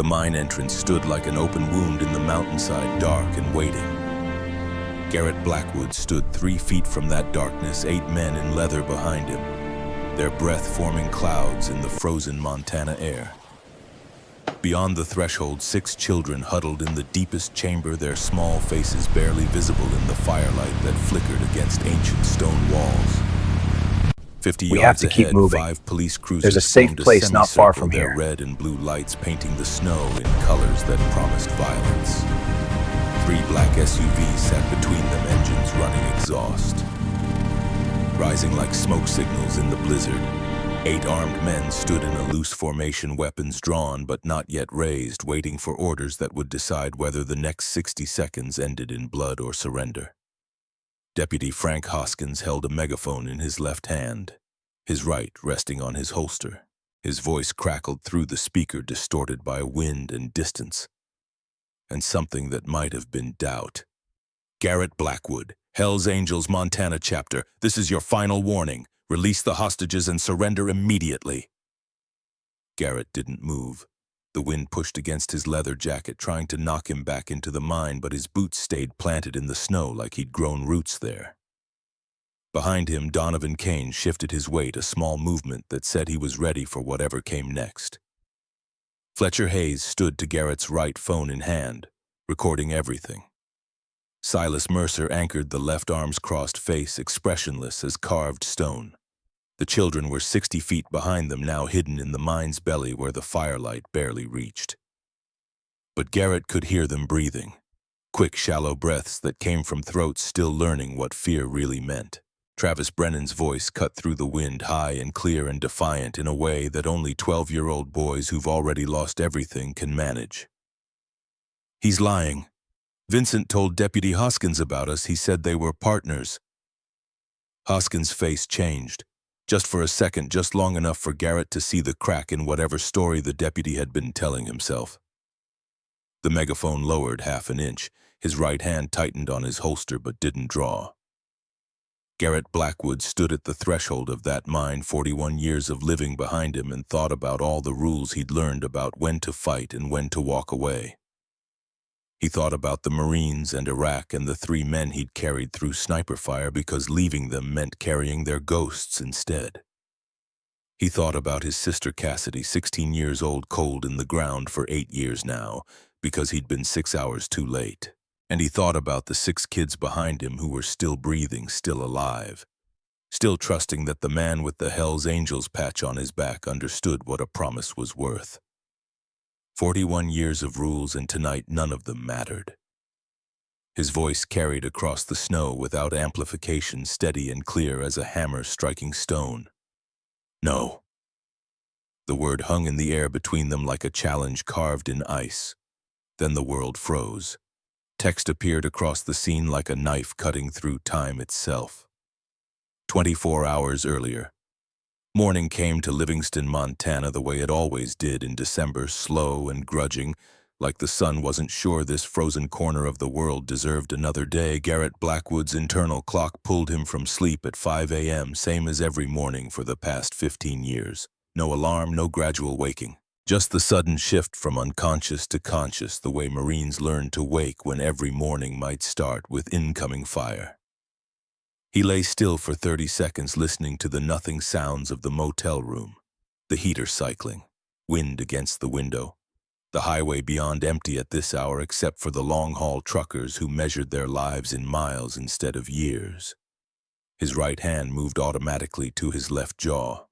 The mine entrance stood like an open wound in the mountainside, dark and waiting. Garrett Blackwood stood 3 feet from that darkness, 8 men in leather behind him, their breath forming clouds in the frozen Montana air. Beyond the threshold, 6 children huddled in the deepest chamber, their small faces barely visible in the firelight that flickered against ancient stone walls. 50 We have yards to keep ahead, moving. 5 police cruisers There's a safe formed place not far semicircle, from their here. red and blue lights painting the snow in colors that promised violence. 3 black SUVs sat between them, engines running exhaust. Rising like smoke signals in the blizzard, 8 armed men stood in a loose formation, weapons drawn but not yet raised, waiting for orders that would decide whether the next 60 seconds ended in blood or surrender. Deputy Frank Hoskins held a megaphone in his left hand, his right resting on his holster. His voice crackled through the speaker, distorted by wind and distance, and something that might have been doubt. Garrett Blackwood, Hell's Angels Montana chapter, this is your final warning. Release the hostages and surrender immediately. Garrett didn't move. The wind pushed against his leather jacket, trying to knock him back into the mine, but his boots stayed planted in the snow like he'd grown roots there. Behind him, Donovan Kane shifted his weight, a small movement that said he was ready for whatever came next. Fletcher Hayes stood to Garrett's right, phone in hand, recording everything. Silas Mercer anchored the left arm's crossed face, expressionless as carved stone. The children were 60 feet behind them, now hidden in the mine's belly where the firelight barely reached. But Garrett could hear them breathing, quick, shallow breaths that came from throats still learning what fear really meant. Travis Brennan's voice cut through the wind, high and clear and defiant in a way that only 12-year-old boys who've already lost everything can manage. He's lying. Vincent told Deputy Hoskins about us. He said they were partners. Hoskins' face changed. Just for a second, just long enough for Garrett to see the crack in whatever story the deputy had been telling himself. The megaphone lowered half an inch. His right hand tightened on his holster but didn't draw. Garrett Blackwood stood at the threshold of that mine, 41 years of living behind him, and thought about all the rules he'd learned about when to fight and when to walk away. He thought about the Marines and Iraq and the 3 men he'd carried through sniper fire because leaving them meant carrying their ghosts instead. He thought about his sister Cassidy, 16 years old, cold in the ground for 8 years now, because he'd been 6 hours too late. And he thought about the 6 kids behind him who were still breathing, still alive, still trusting that the man with the Hell's Angels patch on his back understood what a promise was worth. 41 years of rules, and tonight none of them mattered. His voice carried across the snow without amplification, steady and clear as a hammer striking stone. No. The word hung in the air between them like a challenge carved in ice. Then the world froze. Text appeared across the scene like a knife cutting through time itself. 24 hours earlier. Morning came to Livingston, Montana, the way it always did in December, slow and grudging, like the sun wasn't sure this frozen corner of the world deserved another day. Garrett Blackwood's internal clock pulled him from sleep at 5 a.m., same as every morning for the past 15 years. No alarm, no gradual waking. Just the sudden shift from unconscious to conscious, the way Marines learned to wake when every morning might start with incoming fire. He lay still for 30 seconds, listening to the nothing sounds of the motel room, the heater cycling, wind against the window, the highway beyond empty at this hour except for the long-haul truckers who measured their lives in miles instead of years. His right hand moved automatically to his left jaw,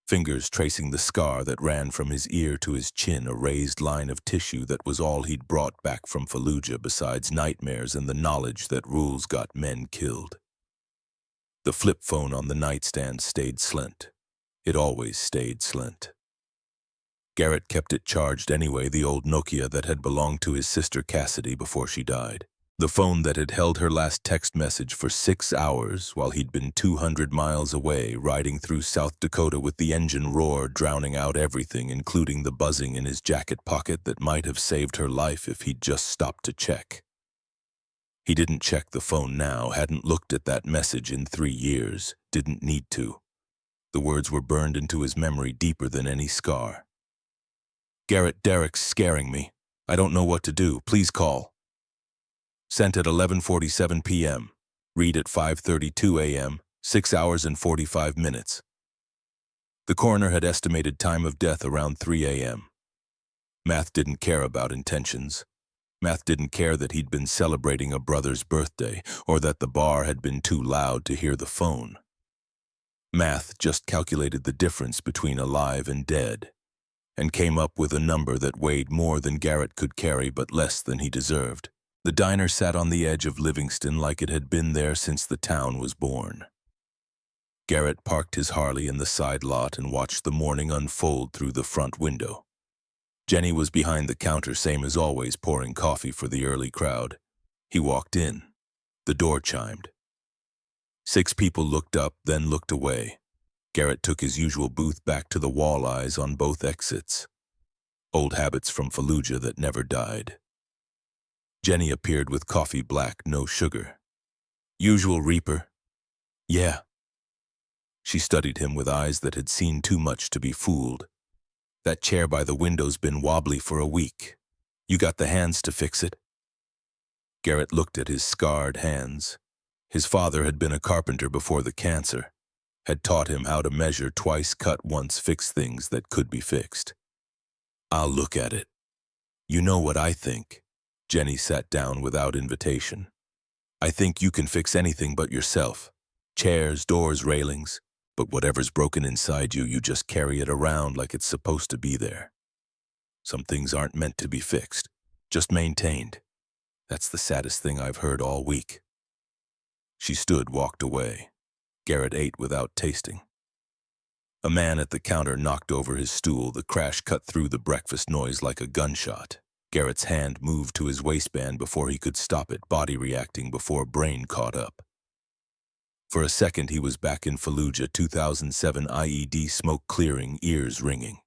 fingers tracing the scar that ran from his ear to his chin, a raised line of tissue that was all he'd brought back from Fallujah besides nightmares and the knowledge that rules got men killed. The flip phone on the nightstand stayed slint. It always stayed slint. Garrett kept it charged anyway, the old Nokia that had belonged to his sister Cassidy before she died. The phone that had held her last text message for 6 hours while he'd been 200 miles away, riding through South Dakota with the engine roar drowning out everything, including the buzzing in his jacket pocket that might have saved her life if he'd just stopped to check. He didn't check the phone now, hadn't looked at that message in 3 years, didn't need to. The words were burned into his memory deeper than any scar. Garrett, Derek's scaring me. I don't know what to do. Please call. Sent at 11:47 p.m. Read at 5:32 a.m. 6 hours and 45 minutes. The coroner had estimated time of death around 3 a.m. Math didn't care about intentions. Math didn't care that he'd been celebrating a brother's birthday or that the bar had been too loud to hear the phone. Math just calculated the difference between alive and dead and came up with a number that weighed more than Garrett could carry but less than he deserved. The diner sat on the edge of Livingston like it had been there since the town was born. Garrett parked his Harley in the side lot and watched the morning unfold through the front window. Jenny was behind the counter, same as always, pouring coffee for the early crowd. He walked in. The door chimed. 6 people looked up, then looked away. Garrett took his usual booth back to the walleyes on both exits. Old habits from Fallujah that never died. Jenny appeared with coffee black, no sugar. Usual Reaper? Yeah. She studied him with eyes that had seen too much to be fooled. That chair by the window's been wobbly for a week. You got the hands to fix it? Garrett looked at his scarred hands. His father had been a carpenter before the cancer, had taught him how to measure, twice cut, once fix things that could be fixed. I'll look at it. You know what I think. Jenny sat down without invitation. I think you can fix anything but yourself. Chairs, doors, railings. But whatever's broken inside you, you just carry it around like it's supposed to be there. Some things aren't meant to be fixed, just maintained. That's the saddest thing I've heard all week. She stood, walked away. Garrett ate without tasting. A man at the counter knocked over his stool. The crash cut through the breakfast noise like a gunshot. Garrett's hand moved to his waistband before he could stop it, body reacting before brain caught up. For a second, he was back in Fallujah, 2007 IED smoke clearing, ears ringing.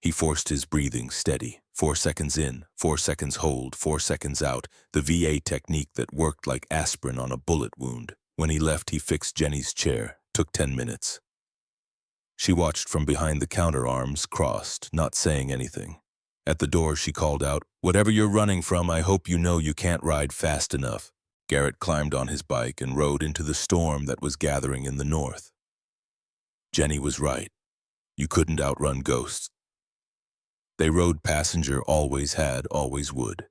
He forced his breathing steady. 4 seconds in, 4 seconds hold, 4 seconds out, the VA technique that worked like aspirin on a bullet wound. When he left, he fixed Jenny's chair. Took 10 minutes. She watched from behind the counter, arms crossed, not saying anything. At the door, she called out, "Whatever you're running from, I hope you know you can't ride fast enough." Garrett climbed on his bike and rode into the storm that was gathering in the north. Jenny was right. You couldn't outrun ghosts. They rode passenger, always had, always would.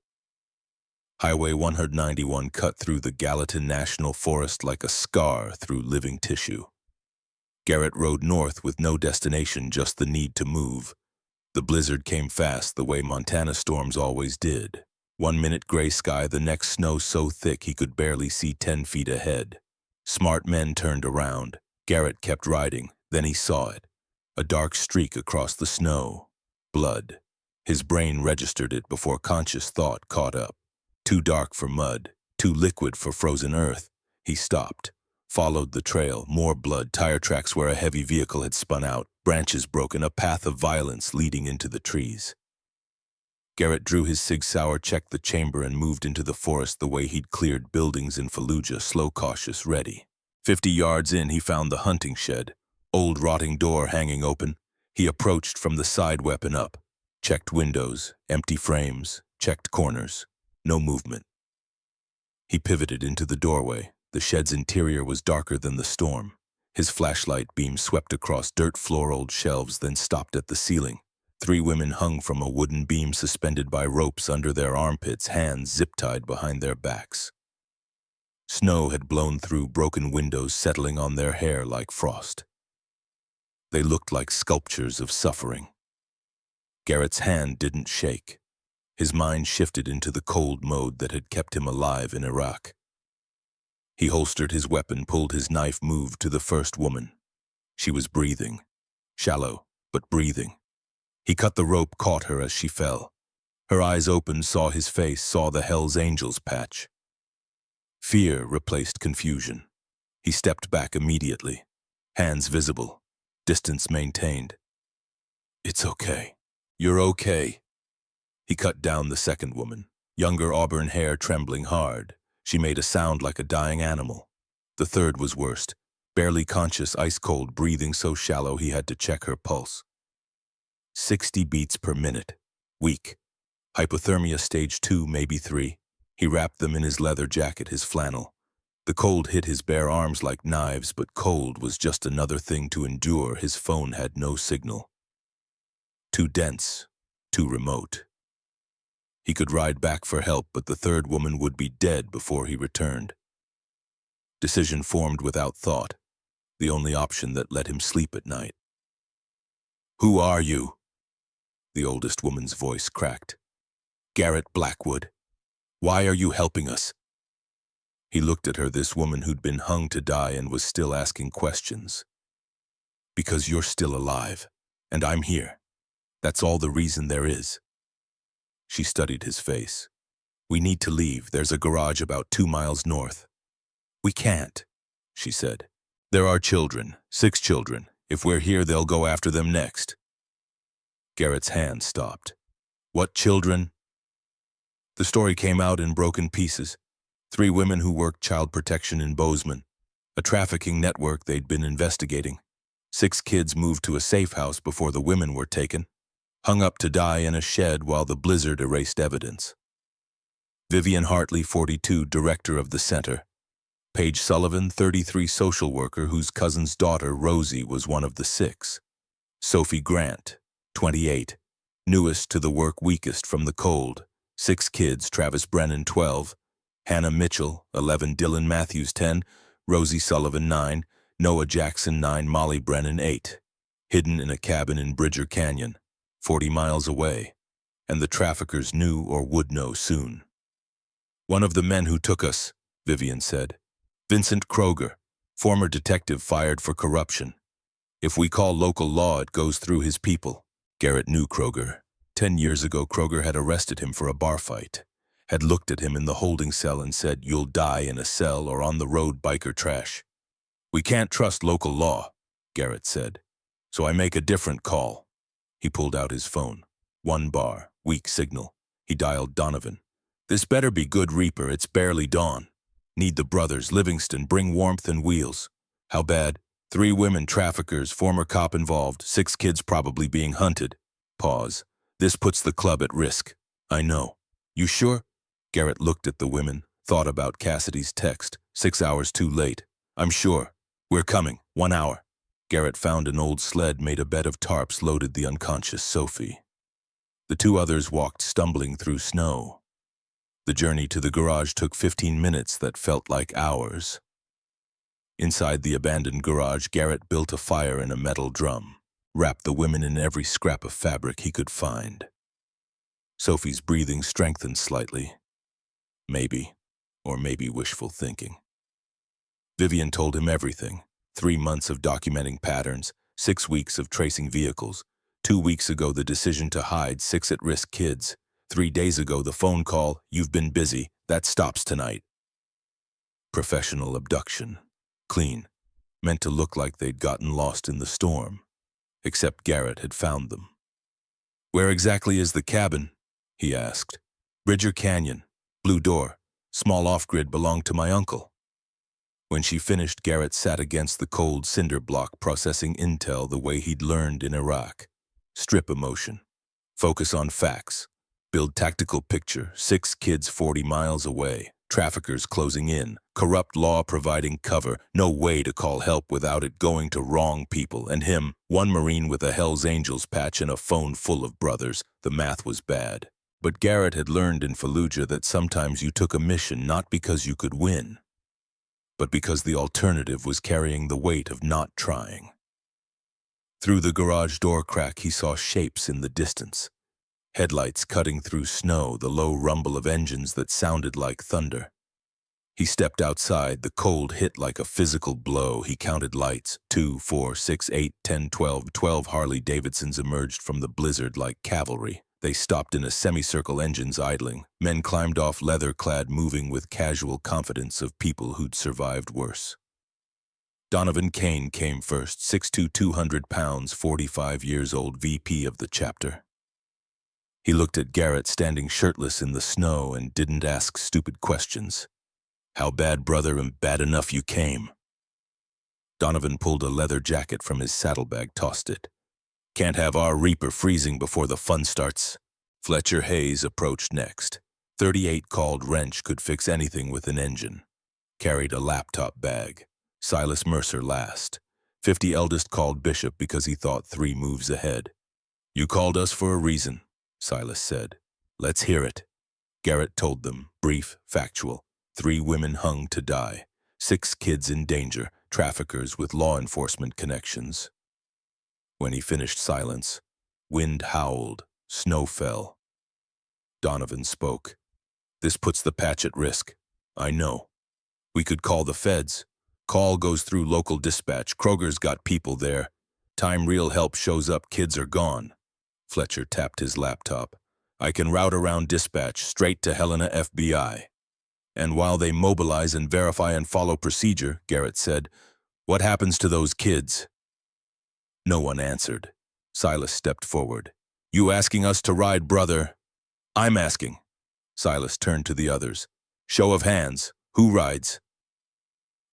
Highway 191 cut through the Gallatin National Forest like a scar through living tissue. Garrett rode north with no destination, just the need to move. The blizzard came fast, the way Montana storms always did. 1 minute gray sky, the next snow so thick he could barely see 10 feet ahead. Smart men turned around. Garrett kept riding. Then he saw it. A dark streak across the snow. Blood. His brain registered it before conscious thought caught up. Too dark for mud. Too liquid for frozen earth. He stopped. Followed the trail. More blood. Tire tracks where a heavy vehicle had spun out. Branches broken. A path of violence leading into the trees. Garrett drew his Sig Sauer, checked the chamber, and moved into the forest the way he'd cleared buildings in Fallujah, slow, cautious, ready. 50 yards in, he found the hunting shed. Old rotting door hanging open. He approached from the side, weapon up. Checked windows, empty frames, checked corners. No movement. He pivoted into the doorway. The shed's interior was darker than the storm. His flashlight beam swept across dirt floor, old shelves, then stopped at the ceiling. 3 women hung from a wooden beam suspended by ropes under their armpits, hands zip-tied behind their backs. Snow had blown through broken windows, settling on their hair like frost. They looked like sculptures of suffering. Garrett's hand didn't shake. His mind shifted into the cold mode that had kept him alive in Iraq. He holstered his weapon, pulled his knife, moved to the first woman. She was breathing. Shallow, but breathing. He cut the rope, caught her as she fell. Her eyes opened, saw his face, saw the Hell's Angels patch. Fear replaced confusion. He stepped back immediately. Hands visible. Distance maintained. "It's okay. You're okay." He cut down the second woman. Younger auburn hair, trembling hard. She made a sound like a dying animal. The third was worst. Barely conscious, ice cold, breathing so shallow he had to check her pulse. 60 beats per minute. Weak. Hypothermia stage 2, maybe 3. He wrapped them in his leather jacket, his flannel. The cold hit his bare arms like knives, but cold was just another thing to endure. His phone had no signal. Too dense, too remote. He could ride back for help, but the third woman would be dead before he returned. Decision formed without thought, the only option that let him sleep at night. "Who are you?" The oldest woman's voice cracked. "Garrett Blackwood. Why are you helping us?" He looked at her, this woman who'd been hung to die and was still asking questions. "Because you're still alive, and I'm here. That's all the reason there is." She studied his face. "We need to leave. There's a garage about 2 miles north." "We can't," she said. "There are children, 6 children. If we're here, they'll go after them next." Garrett's hand stopped. "What children?" The story came out in broken pieces. 3 women who worked child protection in Bozeman, a trafficking network they'd been investigating. 6 kids moved to a safe house before the women were taken, hung up to die in a shed while the blizzard erased evidence. Vivian Hartley, 42, director of the center. Paige Sullivan, 33, social worker whose cousin's daughter, Rosie, was one of the 6. Sophie Grant, 28, newest to the work, weakest from the cold. 6 kids, Travis Brennan, 12, Hannah Mitchell, 11, Dylan Matthews, 10, Rosie Sullivan, 9, Noah Jackson, 9, Molly Brennan, 8. Hidden in a cabin in Bridger Canyon, 40 miles away, and the traffickers knew or would know soon. "One of the men who took us," Vivian said. "Vincent Kroger, former detective fired for corruption. If we call local law, it goes through his people." Garrett knew Kroger. 10 years ago, Kroger had arrested him for a bar fight, had looked at him in the holding cell and said, "You'll die in a cell or on the road, biker trash." "We can't trust local law," Garrett said. "So I make a different call." He pulled out his phone. 1 bar, weak signal. He dialed Donovan. "This better be good, Reaper. It's barely dawn. Need the brothers, Livingston, bring warmth and wheels." "How bad?" 3 women traffickers, former cop involved, 6 kids probably being hunted." Pause. "This puts the club at risk." "I know." "You sure?" Garrett looked at the women, thought about Cassidy's text, 6 hours too late. "I'm sure. We're coming. 1 hour. Garrett found an old sled, made a bed of tarps, loaded the unconscious Sophie. The 2 others walked stumbling through snow. The journey to the garage took 15 minutes that felt like hours. Inside the abandoned garage, Garrett built a fire in a metal drum, wrapped the women in every scrap of fabric he could find. Sophie's breathing strengthened slightly. Maybe, or maybe wishful thinking. Vivian told him everything. 3 months of documenting patterns, 6 weeks of tracing vehicles. 2 weeks ago, the decision to hide 6 at-risk kids. 3 days ago, the phone call, "You've been busy. That stops tonight." Professional abduction. Clean. Meant to look like they'd gotten lost in the storm. Except Garrett had found them. "Where exactly is the cabin?" he asked. "Bridger Canyon. Blue door. Small off-grid, belonged to my uncle." When she finished, Garrett sat against the cold cinder block, processing intel the way he'd learned in Iraq. Strip emotion. Focus on facts. Build tactical picture. 6 kids 40 miles away. Traffickers closing in. Corrupt law providing cover. No way to call help without it going to wrong people. And him, 1 Marine with a Hells Angels patch and a phone full of brothers. The math was bad. But Garrett had learned in Fallujah that sometimes you took a mission not because you could win, but because the alternative was carrying the weight of not trying. Through the garage door crack, he saw shapes in the distance. Headlights cutting through snow, the low rumble of engines that sounded like thunder. He stepped outside, the cold hit like a physical blow. He counted lights. 2, 4, 6, 8, 10, 12. 12 Harley Davidsons emerged from the blizzard like cavalry. They stopped in a semicircle, engines idling. Men climbed off, leather-clad, moving with casual confidence of people who'd survived worse. Donovan Kane came first, 6'2", 200 pounds, 45 years old, VP of the chapter. He looked at Garrett standing shirtless in the snow and didn't ask stupid questions. "How bad, brother, and bad enough you came?" Donovan pulled a leather jacket from his saddlebag, tossed it. Can't have our Reaper freezing before the fun starts. Fletcher Hayes approached next. 38 called Wrench could fix anything with an engine. Carried a laptop bag. Silas Mercer last. 50 eldest called Bishop because he thought 3 moves ahead. You called us for a reason, Silas said. Let's hear it. Garrett told them, brief, factual. 3 women hung to die. 6 kids in danger, traffickers with law enforcement connections. When he finished silence, wind howled, snow fell. Donovan spoke. This puts the patch at risk. I know. We could call the feds. Call goes through local dispatch. Kroger's got people there. Time real help shows up, kids are gone. Fletcher tapped his laptop. I can route around dispatch straight to Helena FBI. And while they mobilize and verify and follow procedure, Garrett said, what happens to those kids? No one answered. Silas stepped forward. You asking us to ride, brother? I'm asking. Silas turned to the others. Show of hands. Who rides?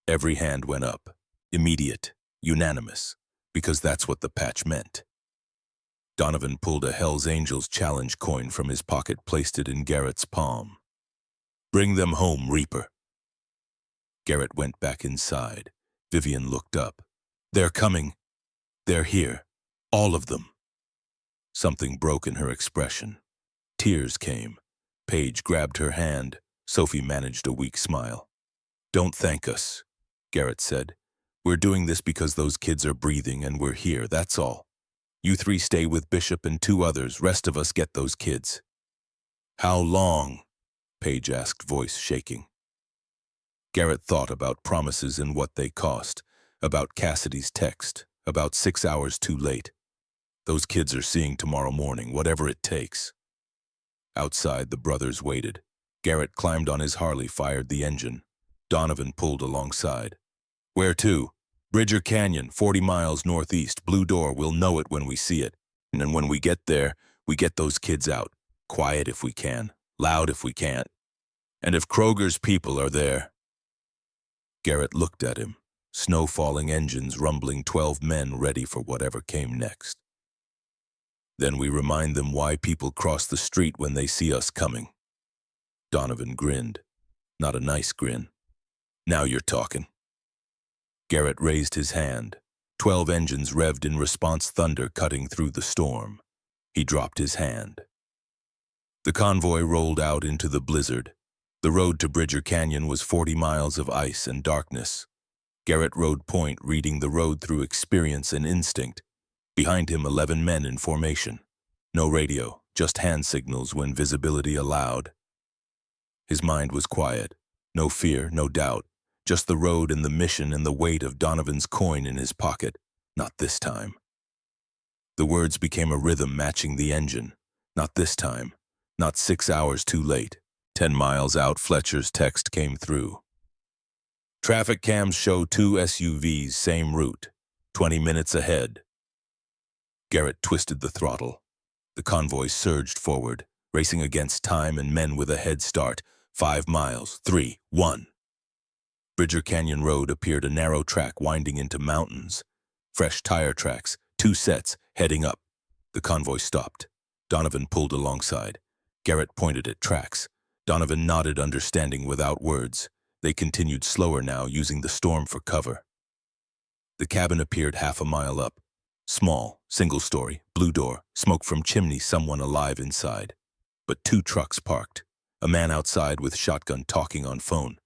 Every hand went up. Immediate. Unanimous. Because that's what the patch meant. Donovan pulled a Hell's Angels challenge coin from his pocket, placed it in Garrett's palm. Bring them home, Reaper. Garrett went back inside. Vivian looked up. They're coming. They're here. All of them. Something broke in her expression. Tears came. Paige grabbed her hand. Sophie managed a weak smile. Don't thank us, Garrett said. We're doing this because those kids are breathing and we're here, that's all. You 3 stay with Bishop and 2 others. Rest of us get those kids. How long? Paige asked, voice shaking. Garrett thought about promises and what they cost, about Cassidy's text, about 6 hours too late. Those kids are seeing tomorrow morning, whatever it takes. Outside, the brothers waited. Garrett climbed on his Harley, fired the engine. Donovan pulled alongside. Where to? Bridger Canyon, 40 miles northeast, Blue Door. We'll know it when we see it. And when we get there, we get those kids out. Quiet if we can, loud if we can't. And if Kroger's people are there. Garrett looked at him. Snow falling, engines rumbling, 12 men ready for whatever came next. Then we remind them why people cross the street when they see us coming. Donovan grinned. Not a nice grin. Now you're talking. Garrett raised his hand. 12 engines revved in response, thunder cutting through the storm. He dropped his hand. The convoy rolled out into the blizzard. The road to Bridger Canyon was 40 miles of ice and darkness. Garrett rode point, reading the road through experience and instinct. Behind him, 11 men in formation. No radio, just hand signals when visibility allowed. His mind was quiet. No fear, no doubt. Just the road and the mission and the weight of Donovan's coin in his pocket. Not this time. The words became a rhythm matching the engine. Not this time. Not 6 hours too late. 10 miles out, Fletcher's text came through. Traffic cams show 2 SUVs, same route. 20 minutes ahead. Garrett twisted the throttle. The convoy surged forward, racing against time and men with a head start. 5 miles, 3, 1. Bridger Canyon Road appeared a narrow track winding into mountains. Fresh tire tracks, 2 sets, heading up. The convoy stopped. Donovan pulled alongside. Garrett pointed at tracks. Donovan nodded, understanding without words. They continued slower now, using the storm for cover. The cabin appeared half a mile up. Small, single-story, blue door, smoke from chimney, someone alive inside. But 2 trucks parked. A man outside with shotgun talking on phone.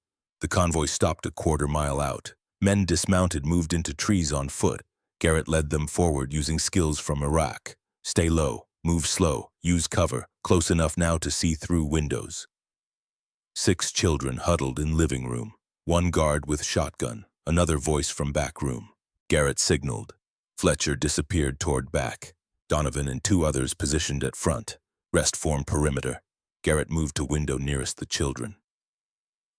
The convoy stopped a quarter mile out. Men dismounted, moved into trees on foot. Garrett led them forward using skills from Iraq. Stay low, move slow, use cover, close enough now to see through windows. 6 children huddled in living room. 1 guard with shotgun, another voice from back room. Garrett signaled. Fletcher disappeared toward back. Donovan and 2 others positioned at front. Rest form perimeter. Garrett moved to window nearest the children.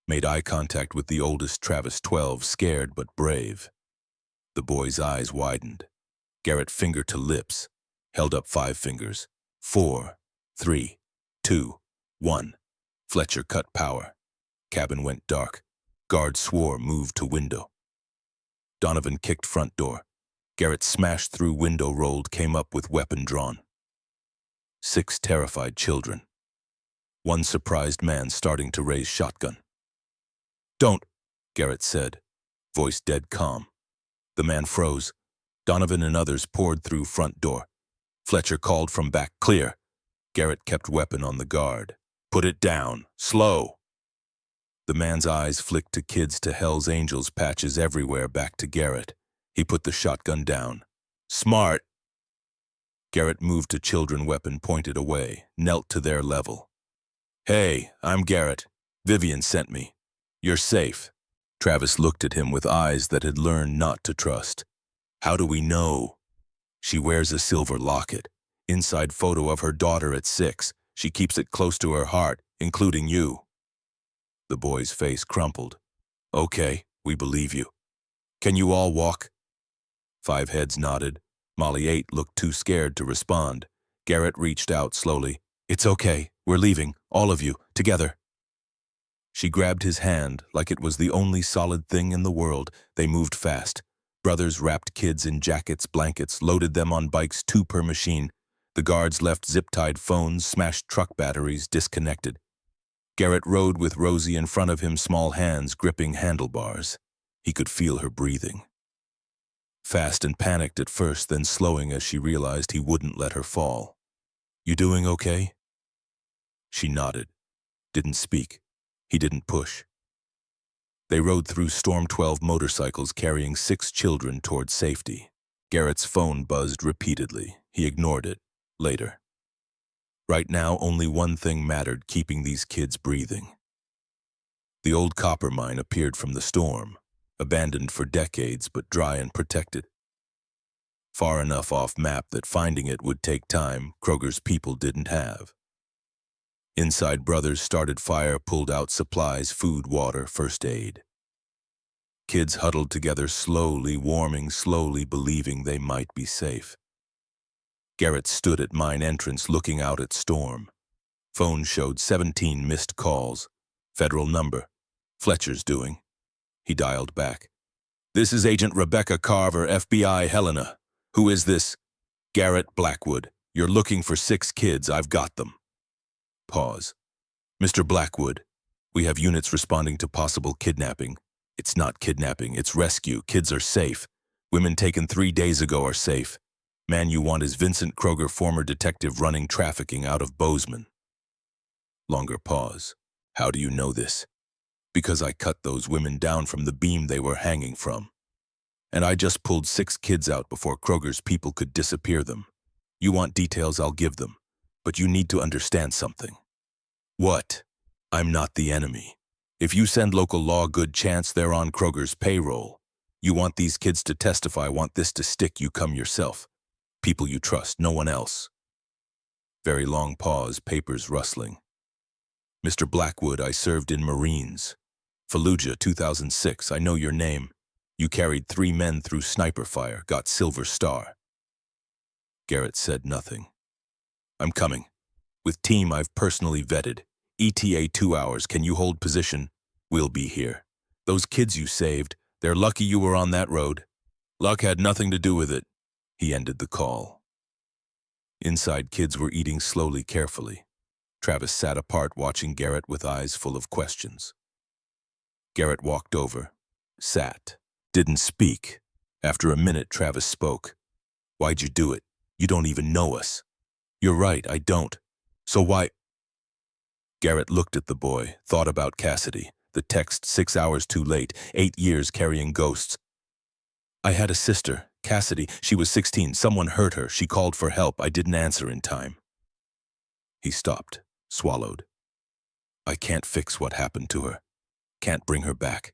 Made eye contact with the oldest, Travis, 12, scared but brave. The boy's eyes widened. Garrett finger to lips, held up 5 fingers. 4, 3, 2, 1. Fletcher cut power. Cabin went dark. Guard swore, moved to window. Donovan kicked front door. Garrett smashed through window rolled, came up with weapon drawn. 6 terrified children. 1 surprised man starting to raise shotgun. "Don't," Garrett said, voice dead calm. The man froze. Donovan and others poured through front door. Fletcher called from back, "Clear." Garrett kept weapon on the guard. "Put it down. Slow." The man's eyes flicked to kids to Hell's Angels patches everywhere back to Garrett. He put the shotgun down. "Smart." Garrett moved to children, weapon pointed away, knelt to their level. "Hey, I'm Garrett. Vivian sent me. You're safe." Travis looked at him with eyes that had learned not to trust. "How do we know?" "She wears a silver locket. Inside photo of her daughter at 6. She keeps it close to her heart, including you." The boy's face crumpled. "Okay, we believe you. Can you all walk?" 5 heads nodded. Molly 8 looked too scared to respond. Garrett reached out slowly. "It's okay. We're leaving, all of you, together." She grabbed his hand like it was the only solid thing in the world. They moved fast. Brothers wrapped kids in jackets, blankets, loaded them on bikes, 2 per machine. The guards left zip-tied phones, smashed truck batteries, disconnected. Garrett rode with Rosie in front of him, small hands gripping handlebars. He could feel her breathing. Fast and panicked at first, then slowing as she realized he wouldn't let her fall. "You doing okay?" She nodded. Didn't speak. He didn't push. They rode through Storm 12 motorcycles carrying 6 children toward safety. Garrett's phone buzzed repeatedly. He ignored it. Later. Right now, only one thing mattered, keeping these kids breathing. The old copper mine appeared from the storm, abandoned for decades but dry and protected. Far enough off map that finding it would take time Kroger's people didn't have. Inside, brothers started fire, pulled out supplies, food, water, first aid. Kids huddled together slowly, warming slowly, believing they might be safe. Garrett stood at mine entrance looking out at storm. Phone showed 17 missed calls. Federal number. "Fletcher's doing." He dialed back. "This is Agent Rebecca Carver, FBI, Helena. Who is this?" "Garrett Blackwood. You're looking for 6 kids. I've got them." Pause. "Mr. Blackwood, we have units responding to possible kidnapping." "It's not kidnapping, it's rescue. Kids are safe. Women taken 3 days ago are safe. Man you want is Vincent Kroger, former detective running trafficking out of Bozeman." Longer pause. "How do you know this?" "Because I cut those women down from the beam they were hanging from. And I just pulled 6 kids out before Kroger's people could disappear them. You want details, I'll give them. But you need to understand something." "What?" "I'm not the enemy. If you send local law, good chance they're on Kroger's payroll. You want these kids to testify, want this to stick, you come yourself. People you trust, no one else." Very long pause, papers rustling. "Mr. Blackwood, I served in Marines. Fallujah, 2006, I know your name. You carried 3 men through sniper fire, got Silver Star." Garrett said nothing. "I'm coming. With team I've personally vetted. ETA 2 hours, can you hold position? We'll be here. Those kids you saved, they're lucky you were on that road. Luck had nothing to do with it." He ended the call. Inside, kids were eating slowly, carefully. Travis sat apart watching Garrett with eyes full of questions. Garrett walked over, sat, didn't speak. After a minute, Travis spoke. "Why'd you do it? You don't even know us." "You're right, I don't. So why?" Garrett looked at the boy, thought about Cassidy, the text 6 hours too late, 8 years carrying ghosts. "I had a sister, Cassidy. She was 16. Someone hurt her. She called for help. I didn't answer in time." He stopped, swallowed. "I can't fix what happened to her. Can't bring her back.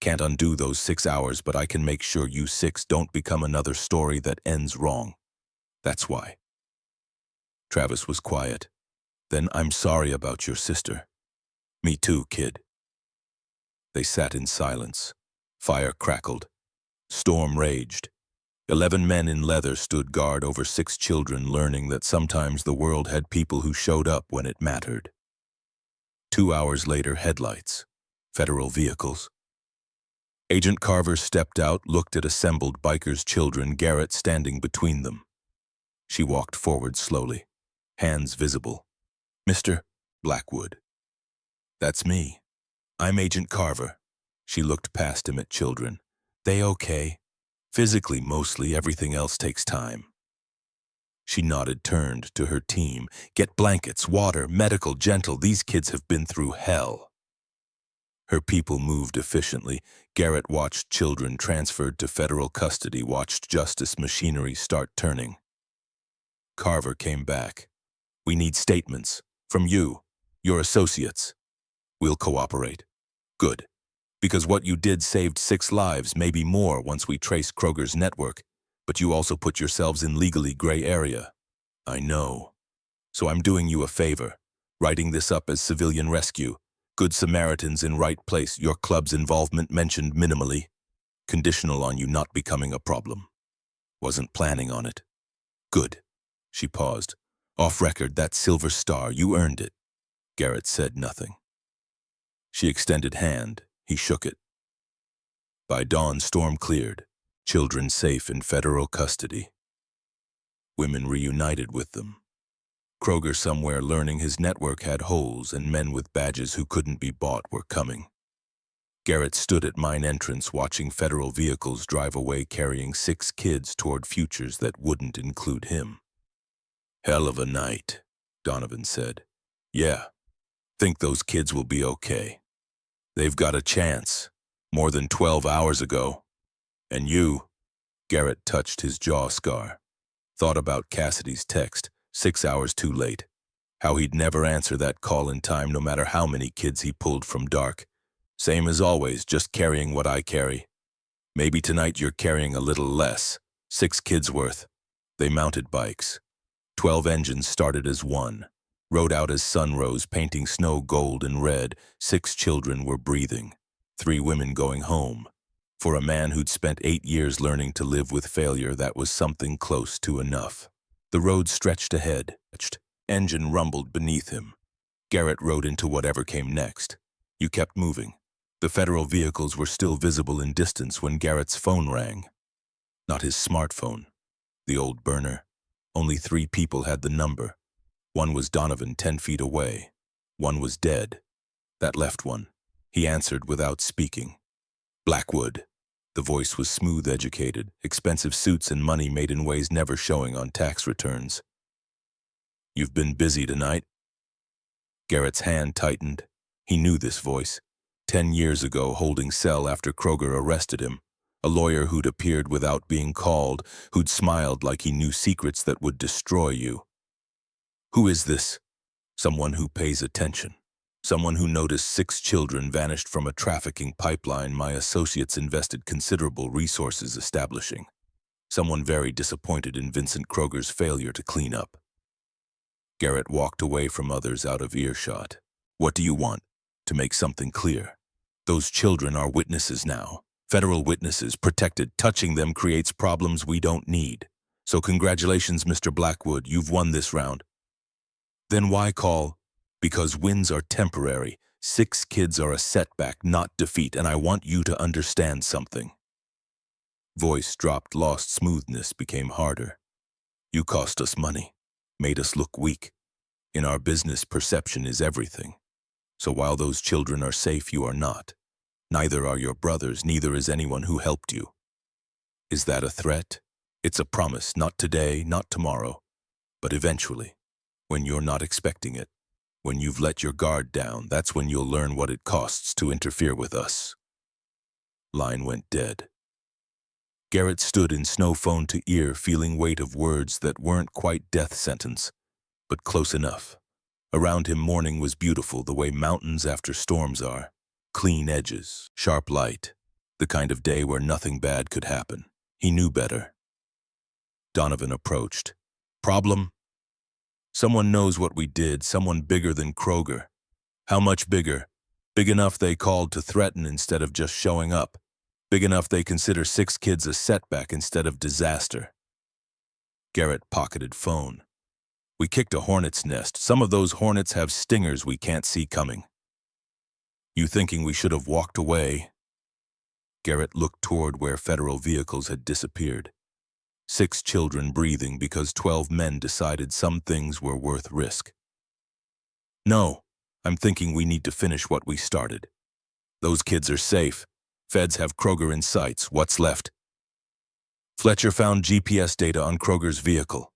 Can't undo those 6 hours, but I can make sure you 6 don't become another story that ends wrong. That's why." Travis was quiet. "Then I'm sorry about your sister." "Me too, kid." They sat in silence. Fire crackled. Storm raged. 11 men in leather stood guard over 6 children, learning that sometimes the world had people who showed up when it mattered. 2 hours later, headlights. Federal vehicles. Agent Carver stepped out, looked at assembled bikers' children, Garrett standing between them. She walked forward slowly, hands visible. "Mr. Blackwood." "That's me. I'm Agent Carver." She looked past him at children. "They okay? Physically, mostly. Everything else takes time." She nodded, turned to her team. "Get blankets, water, medical, gentle. These kids have been through hell." Her people moved efficiently. Garrett watched children transferred to federal custody, watched justice machinery start turning. Carver came back. "We need statements. From you, your associates. We'll cooperate." "Good. Because what you did saved 6 lives, maybe more once we trace Kroger's network, but you also put yourselves in legally gray area." "I know. So I'm doing you a favor, writing this up as civilian rescue. Good Samaritans in right place, your club's involvement mentioned minimally. Conditional on you not becoming a problem." "Wasn't planning on it." "Good." She paused. "Off record, that silver star, you earned it." Garrett said nothing. She extended hand. He shook it. By dawn, storm cleared. Children safe in federal custody. Women reunited with them. Kroger somewhere learning his network had holes, and men with badges who couldn't be bought were coming. Garrett stood at mine entrance watching federal vehicles drive away carrying 6 kids toward futures that wouldn't include him. "Hell of a night," Donovan said. "Yeah. Think those kids will be okay. They've got a chance. More than 12 hours ago. And you," Garrett touched his jaw scar. Thought about Cassidy's text, 6 hours too late. How he'd never answer that call in time no matter how many kids he pulled from dark. "Same as always, just carrying what I carry. Maybe tonight you're carrying a little less. 6 kids worth." They mounted bikes. 12 engines started as one. Rode out as sun rose, painting snow gold and red. 6 children were breathing. 3 women going home. For a man who'd spent 8 years learning to live with failure, that was something close to enough. The road stretched ahead. Engine rumbled beneath him. Garrett rode into whatever came next. You kept moving. The federal vehicles were still visible in distance when Garrett's phone rang. Not his smartphone. The old burner. Only 3 people had the number. One was Donovan 10 feet away. One was dead. That left one. He answered without speaking. "Blackwood." The voice was smooth, educated, expensive suits and money made in ways never showing on tax returns. "You've been busy tonight?" Garrett's hand tightened. He knew this voice. 10 years ago, holding cell after Kroger arrested him. A lawyer who'd appeared without being called, who'd smiled like he knew secrets that would destroy you. "Who is this?" "Someone who pays attention. Someone who noticed 6 children vanished from a trafficking pipeline my associates invested considerable resources establishing. Someone very disappointed in Vincent Kroger's failure to clean up." Garrett walked away from others out of earshot. "What do you want? To make something clear. Those children are witnesses now. Federal witnesses, protected. Touching them creates problems we don't need. So congratulations, Mr. Blackwood, you've won this round." "Then why call?" "Because wins are temporary. 6 kids are a setback, not defeat, and I want you to understand something." Voice dropped, lost smoothness, became harder. "You cost us money, made us look weak. In our business, perception is everything. So while those children are safe, you are not. Neither are your brothers, neither is anyone who helped you. Is that a threat? It's a promise, not today, not tomorrow, but eventually, when you're not expecting it. When you've let your guard down, that's when you'll learn what it costs to interfere with us." Line went dead. Garrett stood in snow phone to ear, feeling weight of words that weren't quite death sentence, but close enough. Around him morning was beautiful, the way mountains after storms are. Clean edges, sharp light, the kind of day where nothing bad could happen. He knew better. Donovan approached. "Problem? Someone knows what we did, someone bigger than Kroger. How much bigger? Big enough they called to threaten instead of just showing up. Big enough they consider 6 kids a setback instead of disaster." Garrett pocketed phone. "We kicked a hornet's nest. Some of those hornets have stingers we can't see coming. You thinking we should have walked away?" Garrett looked toward where federal vehicles had disappeared. 6 children breathing because 12 men decided some things were worth risk. No, I'm thinking we need to finish what we started. Those kids are safe. Feds have Kroger in sights. What's left? Fletcher found GPS data on Kroger's vehicle.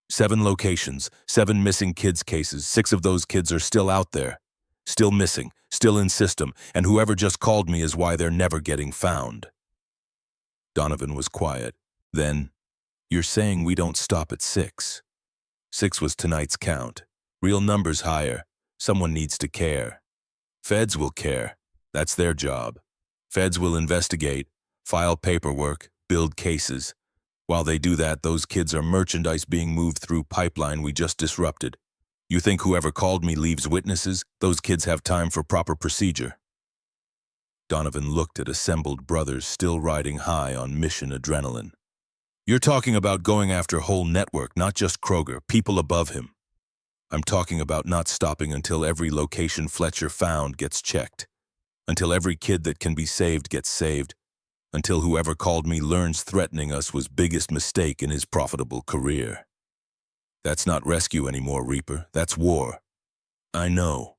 7 locations, 7 missing kids cases. 6 of those kids are still out there. Still missing, still in system, and whoever just called me is why they're never getting found. Donovan was quiet. Then, you're saying we don't stop at 6. 6 was tonight's count. Real numbers higher. Someone needs to care. Feds will care. That's their job. Feds will investigate, file paperwork, build cases. While they do that, those kids are merchandise being moved through pipeline we just disrupted. You think whoever called me leaves witnesses? Those kids have time for proper procedure. Donovan looked at assembled brothers still riding high on mission adrenaline. You're talking about going after whole network, not just Kroger, people above him. I'm talking about not stopping until every location Fletcher found gets checked. Until every kid that can be saved gets saved. Until whoever called me learns threatening us was biggest mistake in his profitable career. That's not rescue anymore, Reaper. That's war. I know.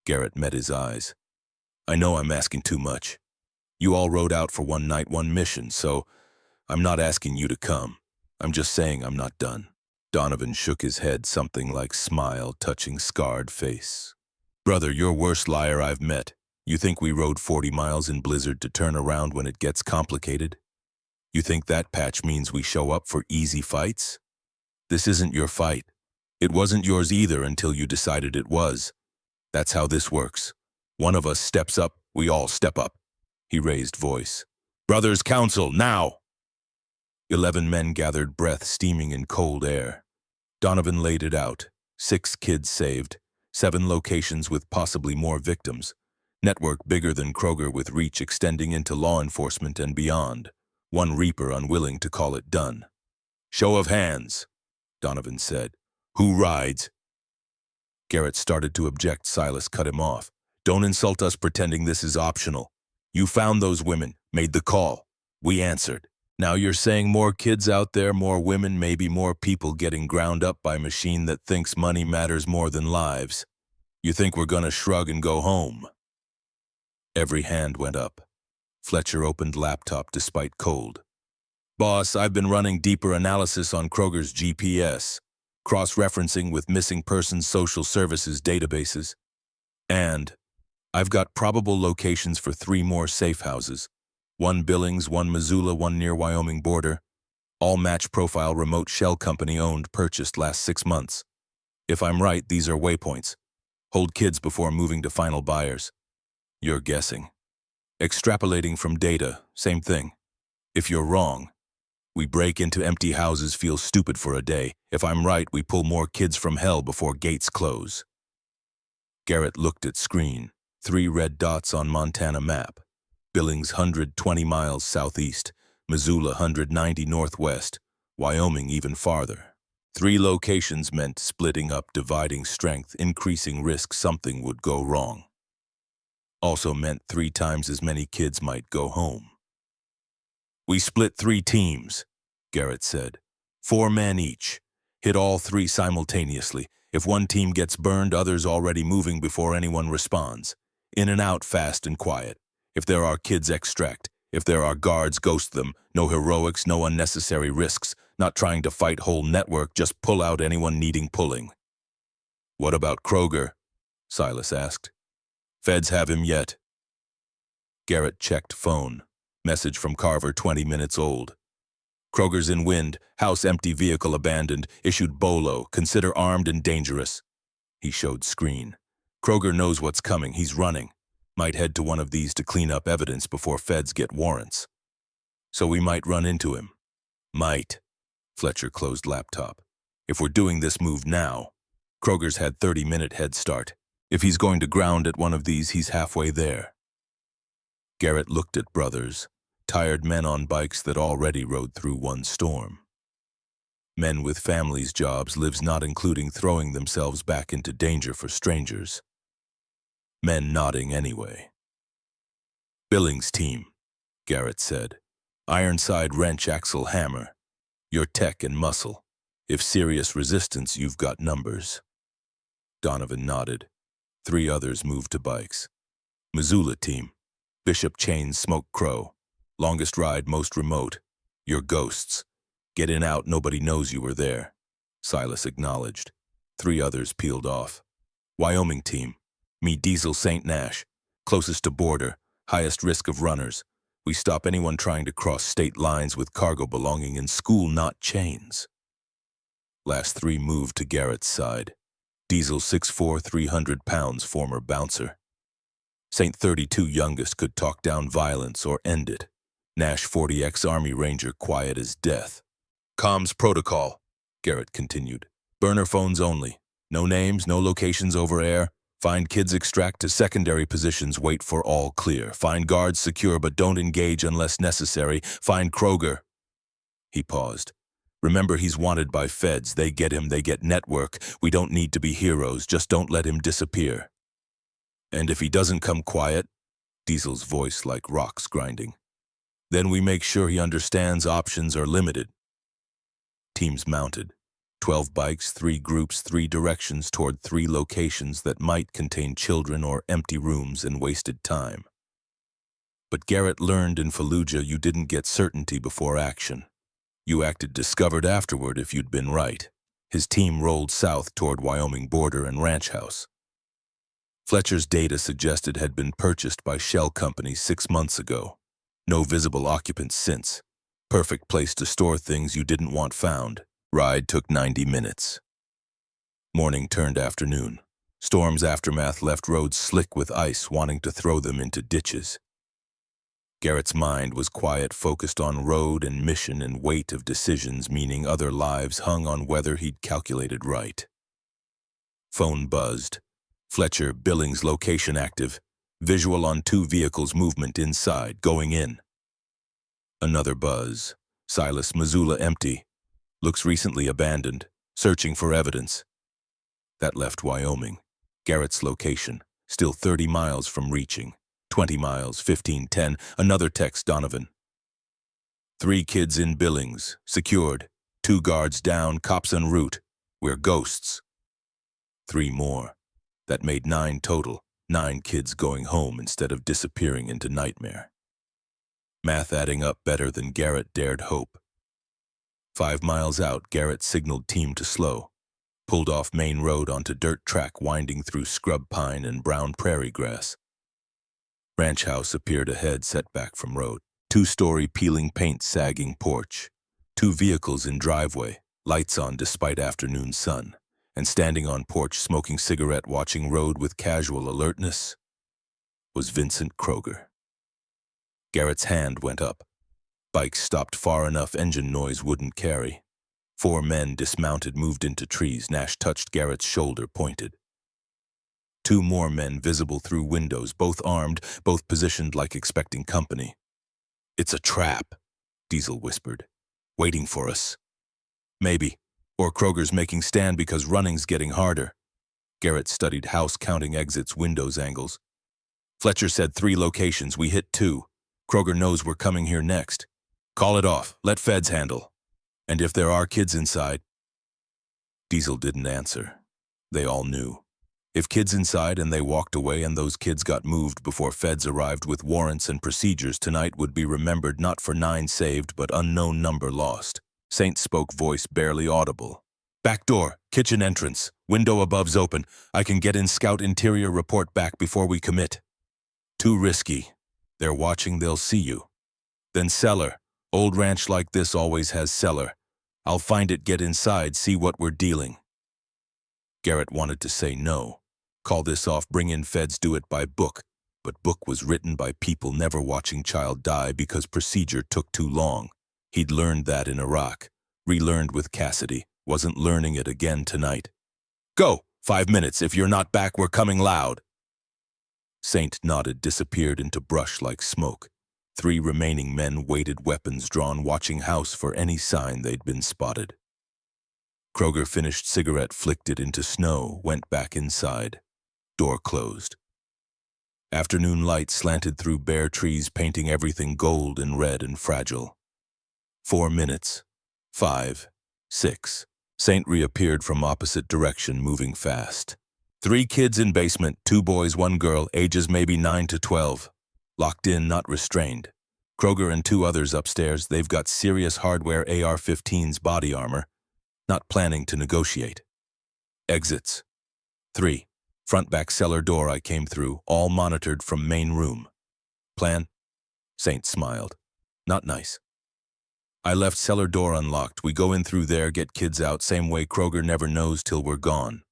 Garrett met his eyes. I know I'm asking too much. You all rode out for one night, one mission, so I'm not asking you to come. I'm just saying I'm not done. Donovan shook his head, something like smile touching scarred face. Brother, you're worst liar I've met. You think we rode 40 miles in blizzard to turn around when it gets complicated? You think that patch means we show up for easy fights? This isn't your fight. It wasn't yours either until you decided it was. That's how this works. One of us steps up, we all step up. He raised voice. Brothers, council, now! 11 men gathered breath steaming in cold air. Donovan laid it out. 6 kids saved. 7 locations with possibly more victims. Network bigger than Kroger with reach extending into law enforcement and beyond. 1 Reaper unwilling to call it done. Show of hands, Donovan said. Who rides? Garrett started to object. Silas cut him off. Don't insult us pretending this is optional. You found those women, made the call. We answered. Now you're saying more kids out there, more women, maybe more people getting ground up by a machine that thinks money matters more than lives. You think we're gonna shrug and go home? Every hand went up. Fletcher opened laptop despite cold. Boss, I've been running deeper analysis on Kroger's GPS, cross-referencing with missing persons social services databases. And I've got probable locations for 3 more safe houses. 1 Billings, 1 Missoula, 1 near Wyoming border. All match profile remote shell company owned, purchased last 6 months. If I'm right, these are waypoints. Hold kids before moving to final buyers. You're guessing. Extrapolating from data, same thing. If you're wrong, we break into empty houses, feel stupid for a day. If I'm right, we pull more kids from hell before gates close. Garrett looked at screen. 3 red dots on Montana map. Billings 120 miles southeast, Missoula 190 northwest, Wyoming even farther. 3 locations meant splitting up, dividing strength, increasing risk something would go wrong. Also meant 3 times as many kids might go home. We split 3 teams, Garrett said. 4 men each. Hit all 3 simultaneously. If one team gets burned, others already moving before anyone responds. In and out, fast and quiet. If there are kids, extract. If there are guards, ghost them. No heroics, no unnecessary risks. Not trying to fight whole network, just pull out anyone needing pulling. What about Kroger? Silas asked. Feds have him yet. Garrett checked phone. Message from Carver 20 minutes old. Kroger's in wind, house empty, vehicle abandoned, issued bolo, consider armed and dangerous. He showed screen. Kroger knows what's coming, he's running. Might head to one of these to clean up evidence before feds get warrants. So we might run into him. Might. Fletcher closed laptop. If we're doing this move now, Kroger's had 30-minute head start. If he's going to ground at one of these, he's halfway there. Garrett looked at brothers, tired men on bikes that already rode through one storm. Men with families, jobs, lives not including throwing themselves back into danger for strangers. Men nodding anyway. Billings team, Garrett said. Ironside wrench axle hammer. Your tech and muscle. If serious resistance, you've got numbers. Donovan nodded. 3 others moved to bikes. Missoula team. Bishop Chains Smoke Crow. Longest ride, most remote. You're ghosts. Get in out, nobody knows you were there. Silas acknowledged. 3 others peeled off. Wyoming team. Me Diesel St. Nash. Closest to border. Highest risk of runners. We stop anyone trying to cross state lines with cargo belonging in school, not chains. Last 3 moved to Garrett's side. Diesel 6'4", 300 pounds, former bouncer. St. 32 youngest could talk down violence or end it. Nash 40X Army Ranger, quiet as death. Comms protocol, Garrett continued. Burner phones only. No names, no locations over air. Find kids, extract to secondary positions, wait for all clear. Find guards secure, but don't engage unless necessary. Find Kroger. He paused. Remember, he's wanted by feds. They get him, they get network. We don't need to be heroes, just don't let him disappear. And if he doesn't come quiet, Diesel's voice like rocks grinding, then we make sure he understands options are limited. Teams mounted. 12 bikes, 3 groups, 3 directions toward 3 locations that might contain children or empty rooms and wasted time. But Garrett learned in Fallujah you didn't get certainty before action. You acted discovered afterward if you'd been right. His team rolled south toward Wyoming border and ranch house. Fletcher's data suggested had been purchased by shell companies 6 months ago. No visible occupants since. Perfect place to store things you didn't want found. Ride took 90 minutes. Morning turned afternoon. Storm's aftermath left roads slick with ice, wanting to throw them into ditches. Garrett's mind was quiet, focused on road and mission and weight of decisions, meaning other lives hung on whether he'd calculated right. Phone buzzed. Fletcher, Billings location active. Visual on 2 vehicles, movement inside, going in. Another buzz. Silas, Missoula empty. Looks recently abandoned. Searching for evidence. That left Wyoming. Garrett's location. Still 30 miles from reaching. 20 miles, 15, 10. Another text, Donovan. 3 kids in Billings. Secured. 2 guards down, cops en route. We're ghosts. 3 more. That made 9 total. 9 kids going home instead of disappearing into nightmare. Math adding up better than Garrett dared hope. 5 miles out, Garrett signaled team to slow. Pulled off main road onto dirt track winding through scrub pine and brown prairie grass. Ranch house appeared ahead, set back from road. 2-story peeling paint sagging porch. 2 vehicles in driveway, lights on despite afternoon sun. And standing on porch smoking cigarette watching road with casual alertness was Vincent Kroger. Garrett's hand went up. Bike stopped far enough engine noise wouldn't carry. 4 men dismounted, moved into trees. Nash touched Garrett's shoulder, pointed. 2 more men visible through windows, both armed, both positioned like expecting company. It's a trap, Diesel whispered. Waiting for us. Maybe. Or Kroger's making stand because running's getting harder. Garrett studied house, counting exits, windows angles. Fletcher said 3 locations, we hit 2. Kroger knows we're coming here next. Call it off, let feds handle. And if there are kids inside... Diesel didn't answer. They all knew. If kids inside and they walked away and those kids got moved before feds arrived with warrants and procedures, tonight would be remembered not for 9 saved but unknown number lost. Saint spoke, voice barely audible. Back door, kitchen entrance, window above's open. I can get in, scout interior, report back before we commit. Too risky. They're watching, they'll see you. Then cellar. Old ranch like this always has cellar. I'll find it, get inside, see what we're dealing. Garrett wanted to say no. Call this off, bring in feds, do it by book. But book was written by people never watching child die because procedure took too long. He'd learned that in Iraq. Relearned with Cassidy. Wasn't learning it again tonight. Go! 5 minutes. If you're not back, we're coming loud. Saint nodded, disappeared into brush like smoke. 3 remaining men waited, weapons drawn, watching house for any sign they'd been spotted. Kroger finished cigarette, flicked it into snow, went back inside. Door closed. Afternoon light slanted through bare trees, painting everything gold and red and fragile. 4 minutes. 5. 6. Saint reappeared from opposite direction, moving fast. 3 kids in basement, 2 boys, 1 girl, ages maybe 9 to 12. Locked in, not restrained. Kroger and 2 others upstairs, they've got serious hardware AR-15's body armor. Not planning to negotiate. Exits. 3. Front back cellar door I came through, all monitored from main room. Plan? Saint smiled. Not nice. I left cellar door unlocked. We go in through there, get kids out, same way Kroger never knows till we're gone.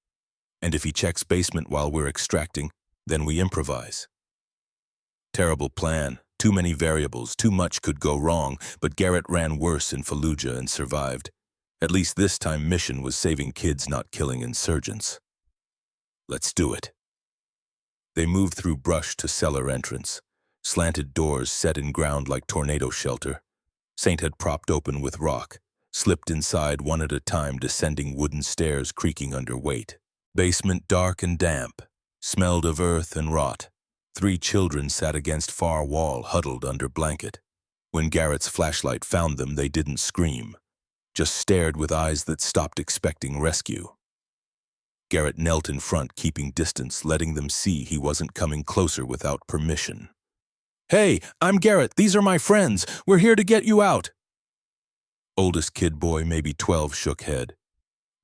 And if he checks basement while we're extracting, then we improvise. Terrible plan. Too many variables, too much could go wrong, but Garrett ran worse in Fallujah and survived. At least this time mission was saving kids, not killing insurgents. Let's do it. They moved through brush to cellar entrance. Slanted doors set in ground like tornado shelter. Saint had propped open with rock, slipped inside one at a time, descending wooden stairs creaking under weight. Basement dark and damp, smelled of earth and rot. 3 children sat against far wall, huddled under blanket. When Garrett's flashlight found them, they didn't scream, just stared with eyes that stopped expecting rescue. Garrett knelt in front, keeping distance, letting them see he wasn't coming closer without permission. "Hey, I'm Garrett. These are my friends. We're here to get you out." Oldest kid boy, maybe 12, shook head.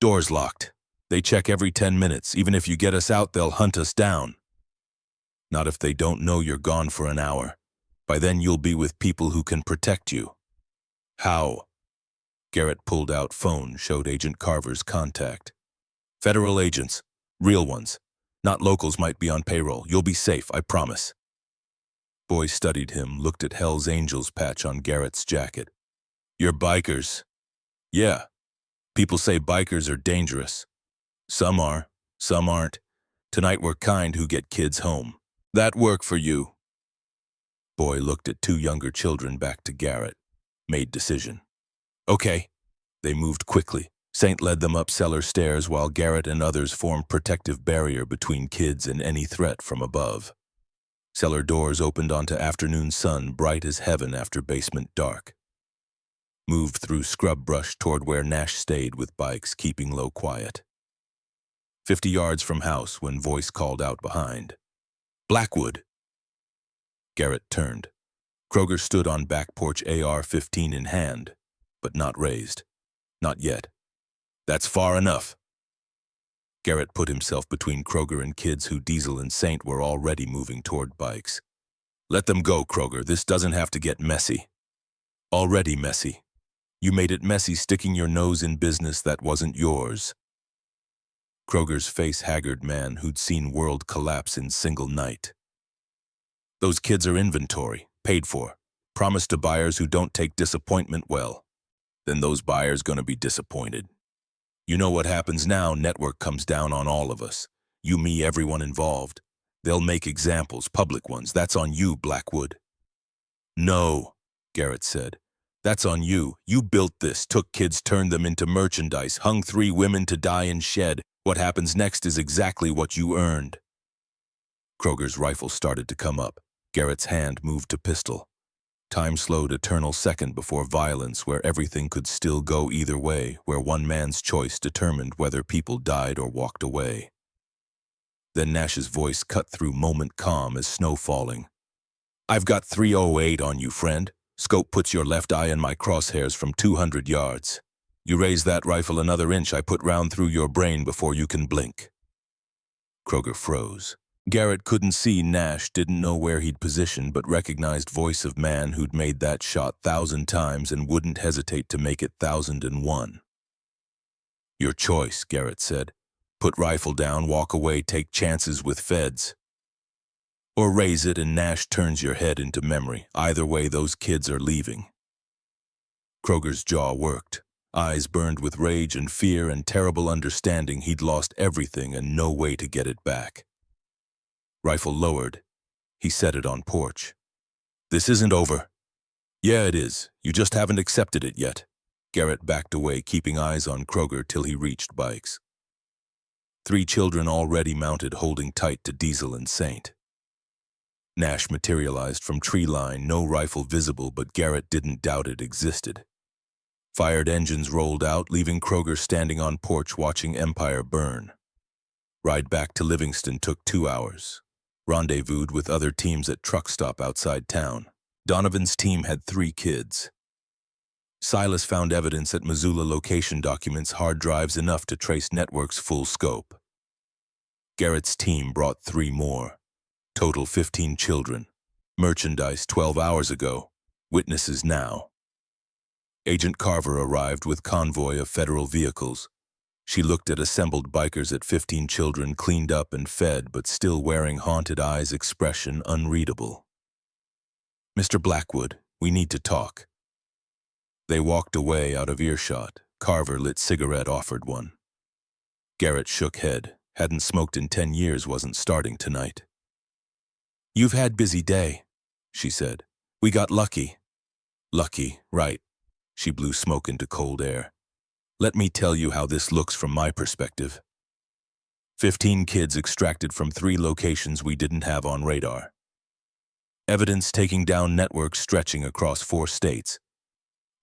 "Door's locked. They check every 10 minutes. Even if you get us out, they'll hunt us down." "Not if they don't know you're gone for an hour. By then you'll be with people who can protect you." "How?" Garrett pulled out phone, showed Agent Carver's contact. "Federal agents. Real ones. Not locals, might be on payroll. You'll be safe, I promise." Boy studied him, looked at Hell's Angels patch on Garrett's jacket. "You're bikers." "Yeah. People say bikers are dangerous. Some are, some aren't. Tonight we're kind who get kids home. That work for you?" Boy looked at 2 younger children, back to Garrett. Made decision. "Okay." They moved quickly. Saint led them up cellar stairs while Garrett and others formed protective barrier between kids and any threat from above. Cellar doors opened onto afternoon sun, bright as heaven after basement dark. Moved through scrub brush toward where Nash stayed with bikes, keeping low quiet. 50 yards from house when voice called out behind. "Blackwood." Garrett turned. Kroger stood on back porch, AR-15 in hand, but not raised. Not yet. "That's far enough." Garrett put himself between Kroger and kids who Diesel and Saint were already moving toward bikes. "Let them go, Kroger. This doesn't have to get messy." "Already messy. You made it messy sticking your nose in business that wasn't yours." Kroger's face haggard, man who'd seen world collapse in single night. "Those kids are inventory, paid for. Promised to buyers who don't take disappointment well. Then those buyers gonna be disappointed. You know what happens now, network comes down on all of us. You, me, everyone involved. They'll make examples, public ones. That's on you, Blackwood." "No," Garrett said. "That's on you. You built this, took kids, turned them into merchandise, hung 3 women to die in shed. What happens next is exactly what you earned." Kroger's rifle started to come up. Garrett's hand moved to pistol. Time slowed, eternal second before violence, where everything could still go either way, where one man's choice determined whether people died or walked away. Then Nash's voice cut through moment calm as snow falling. "I've got 308 on you, friend. Scope puts your left eye in my crosshairs from 200 yards. You raise that rifle another inch, I put round through your brain before you can blink." Kroger froze. Garrett couldn't see Nash, didn't know where he'd positioned, but recognized voice of man who'd made that shot 1,000 times and wouldn't hesitate to make it 1,001. "Your choice," Garrett said. "Put rifle down, walk away, take chances with feds. Or raise it and Nash turns your head into memory. Either way, those kids are leaving." Kroger's jaw worked. Eyes burned with rage and fear and terrible understanding he'd lost everything and no way to get it back. Rifle lowered. He set it on porch. "This isn't over." "Yeah, it is. You just haven't accepted it yet." Garrett backed away, keeping eyes on Kroger till he reached bikes. 3 children already mounted, holding tight to Diesel and Saint. Nash materialized from tree line, no rifle visible, but Garrett didn't doubt it existed. Fired engines rolled out, leaving Kroger standing on porch watching Empire burn. Ride back to Livingston took 2 hours. Rendezvoused with other teams at truck stop outside town. Donovan's team had 3 kids. Silas found evidence at Missoula location documents, hard drives enough to trace network's full scope. Garrett's team brought 3 more. Total 15 children. Merchandise 12 hours ago. Witnesses now. Agent Carver arrived with convoy of federal vehicles. She looked at assembled bikers at 15 children, cleaned up and fed, but still wearing haunted eyes, expression unreadable. "Mr. Blackwood, we need to talk." They walked away out of earshot. Carver lit cigarette, offered one. Garrett shook head. Hadn't smoked in 10 years, wasn't starting tonight. "You've had busy day," she said. "We got lucky." "Lucky, right." She blew smoke into cold air. "Let me tell you how this looks from my perspective. 15 kids extracted from 3 locations we didn't have on radar. Evidence taking down networks stretching across 4 states.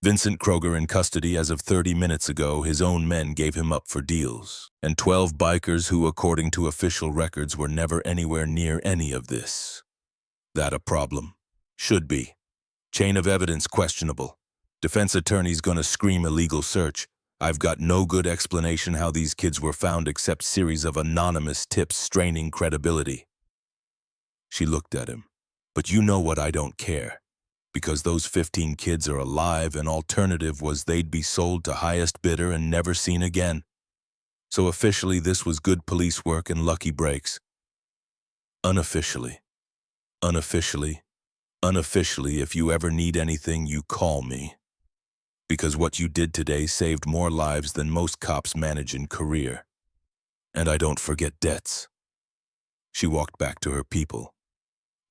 Vincent Kroger in custody as of 30 minutes ago. His own men gave him up for deals. And 12 bikers who, according to official records, were never anywhere near any of this. That a problem? Should be. Chain of evidence questionable. Defense attorney's gonna scream illegal search. I've got no good explanation how these kids were found except series of anonymous tips straining credibility." She looked at him. "But you know what, I don't care. Because those 15 kids are alive, and alternative was they'd be sold to highest bidder and never seen again. So officially this was good police work and lucky breaks. Unofficially, if you ever need anything, you call me. Because what you did today saved more lives than most cops manage in career. And I don't forget debts." She walked back to her people.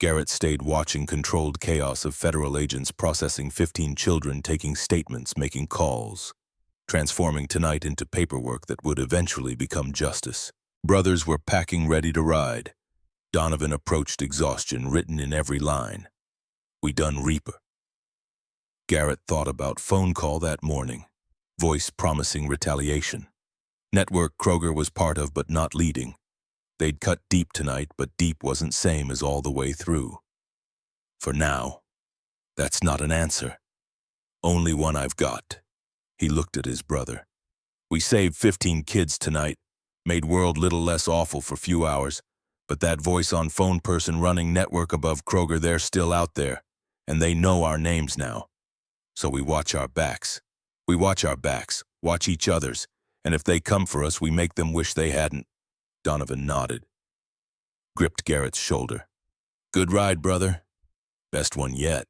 Garrett stayed watching controlled chaos of federal agents processing 15 children, taking statements, making calls, transforming tonight into paperwork that would eventually become justice. Brothers were packing ready to ride. Donovan approached exhaustion written in every line. "We done Reaper." Garrett thought about phone call that morning. Voice promising retaliation. Network Kroger was part of but not leading. They'd cut deep tonight, but deep wasn't same as all the way through. For now, that's not an answer. Only one I've got. He looked at his brother. "We saved 15 kids tonight, made world little less awful for few hours, but that voice on phone person running network above Kroger, they're still out there, and they know our names now. So we watch our backs. We watch our backs, watch each other's, and if they come for us, we make them wish they hadn't." Donovan nodded. Gripped Garrett's shoulder. "Good ride, brother. Best one yet."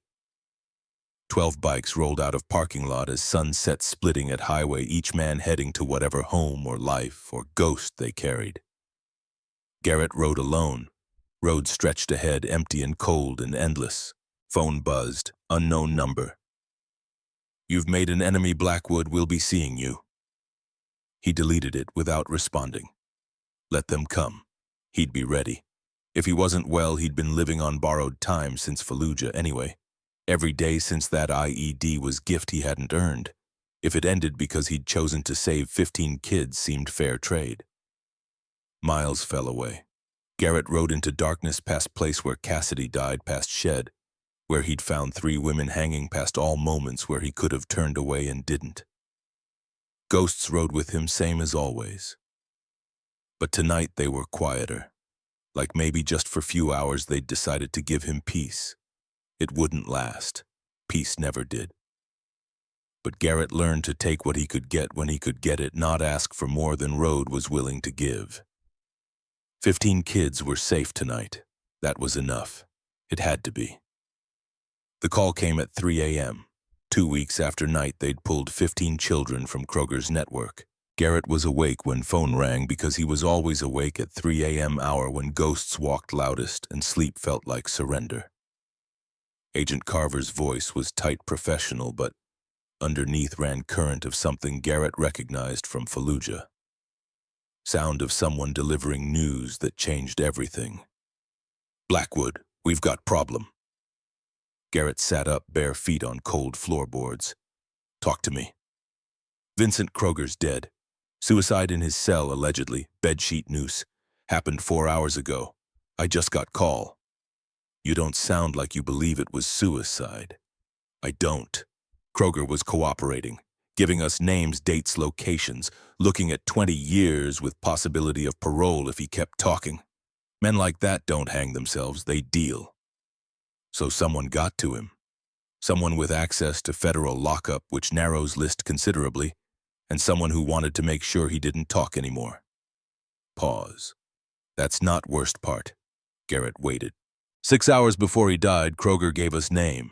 12 bikes rolled out of parking lot as sun set, splitting at highway, each man heading to whatever home or life or ghost they carried. Garrett rode alone. Road stretched ahead, empty and cold and endless. Phone buzzed. Unknown number. "You've made an enemy, Blackwood. We'll be seeing you." He deleted it without responding. Let them come. He'd be ready. If he wasn't well, he'd been living on borrowed time since Fallujah anyway. Every day since that IED was gift he hadn't earned. If it ended because he'd chosen to save 15 kids, seemed fair trade. Miles fell away. Garrett rode into darkness, past place where Cassidy died, past shed, where he'd found 3 women hanging, past all moments where he could have turned away and didn't. Ghosts rode with him, same as always. But tonight they were quieter. Like maybe just for few hours they'd decided to give him peace. It wouldn't last. Peace never did. But Garrett learned to take what he could get when he could get it, not ask for more than Road was willing to give. 15 kids were safe tonight. That was enough. It had to be. The call came at 3 a.m. 2 weeks after night they'd pulled 15 children from Kroger's network. Garrett was awake when phone rang because he was always awake at 3 a.m. hour when ghosts walked loudest and sleep felt like surrender. Agent Carver's voice was tight, professional, but underneath ran current of something Garrett recognized from Fallujah. Sound of someone delivering news that changed everything. "Blackwood, We've got problem. Garrett sat up, bare feet on cold floorboards. Talk to me. Vincent Kroger's dead. Suicide in his cell, allegedly. Bedsheet noose. Happened 4 hours ago. I just got call. You don't sound like you believe it was suicide. I don't. Kroger was cooperating, giving us names, dates, locations, looking at 20 years with possibility of parole if he kept talking. Men like that don't hang themselves, they deal. So someone got to him. Someone with access to federal lockup, which narrows list considerably, and someone who wanted to make sure he didn't talk anymore. Pause. That's not worst part. Garrett waited. 6 hours before he died, Kroger gave us name.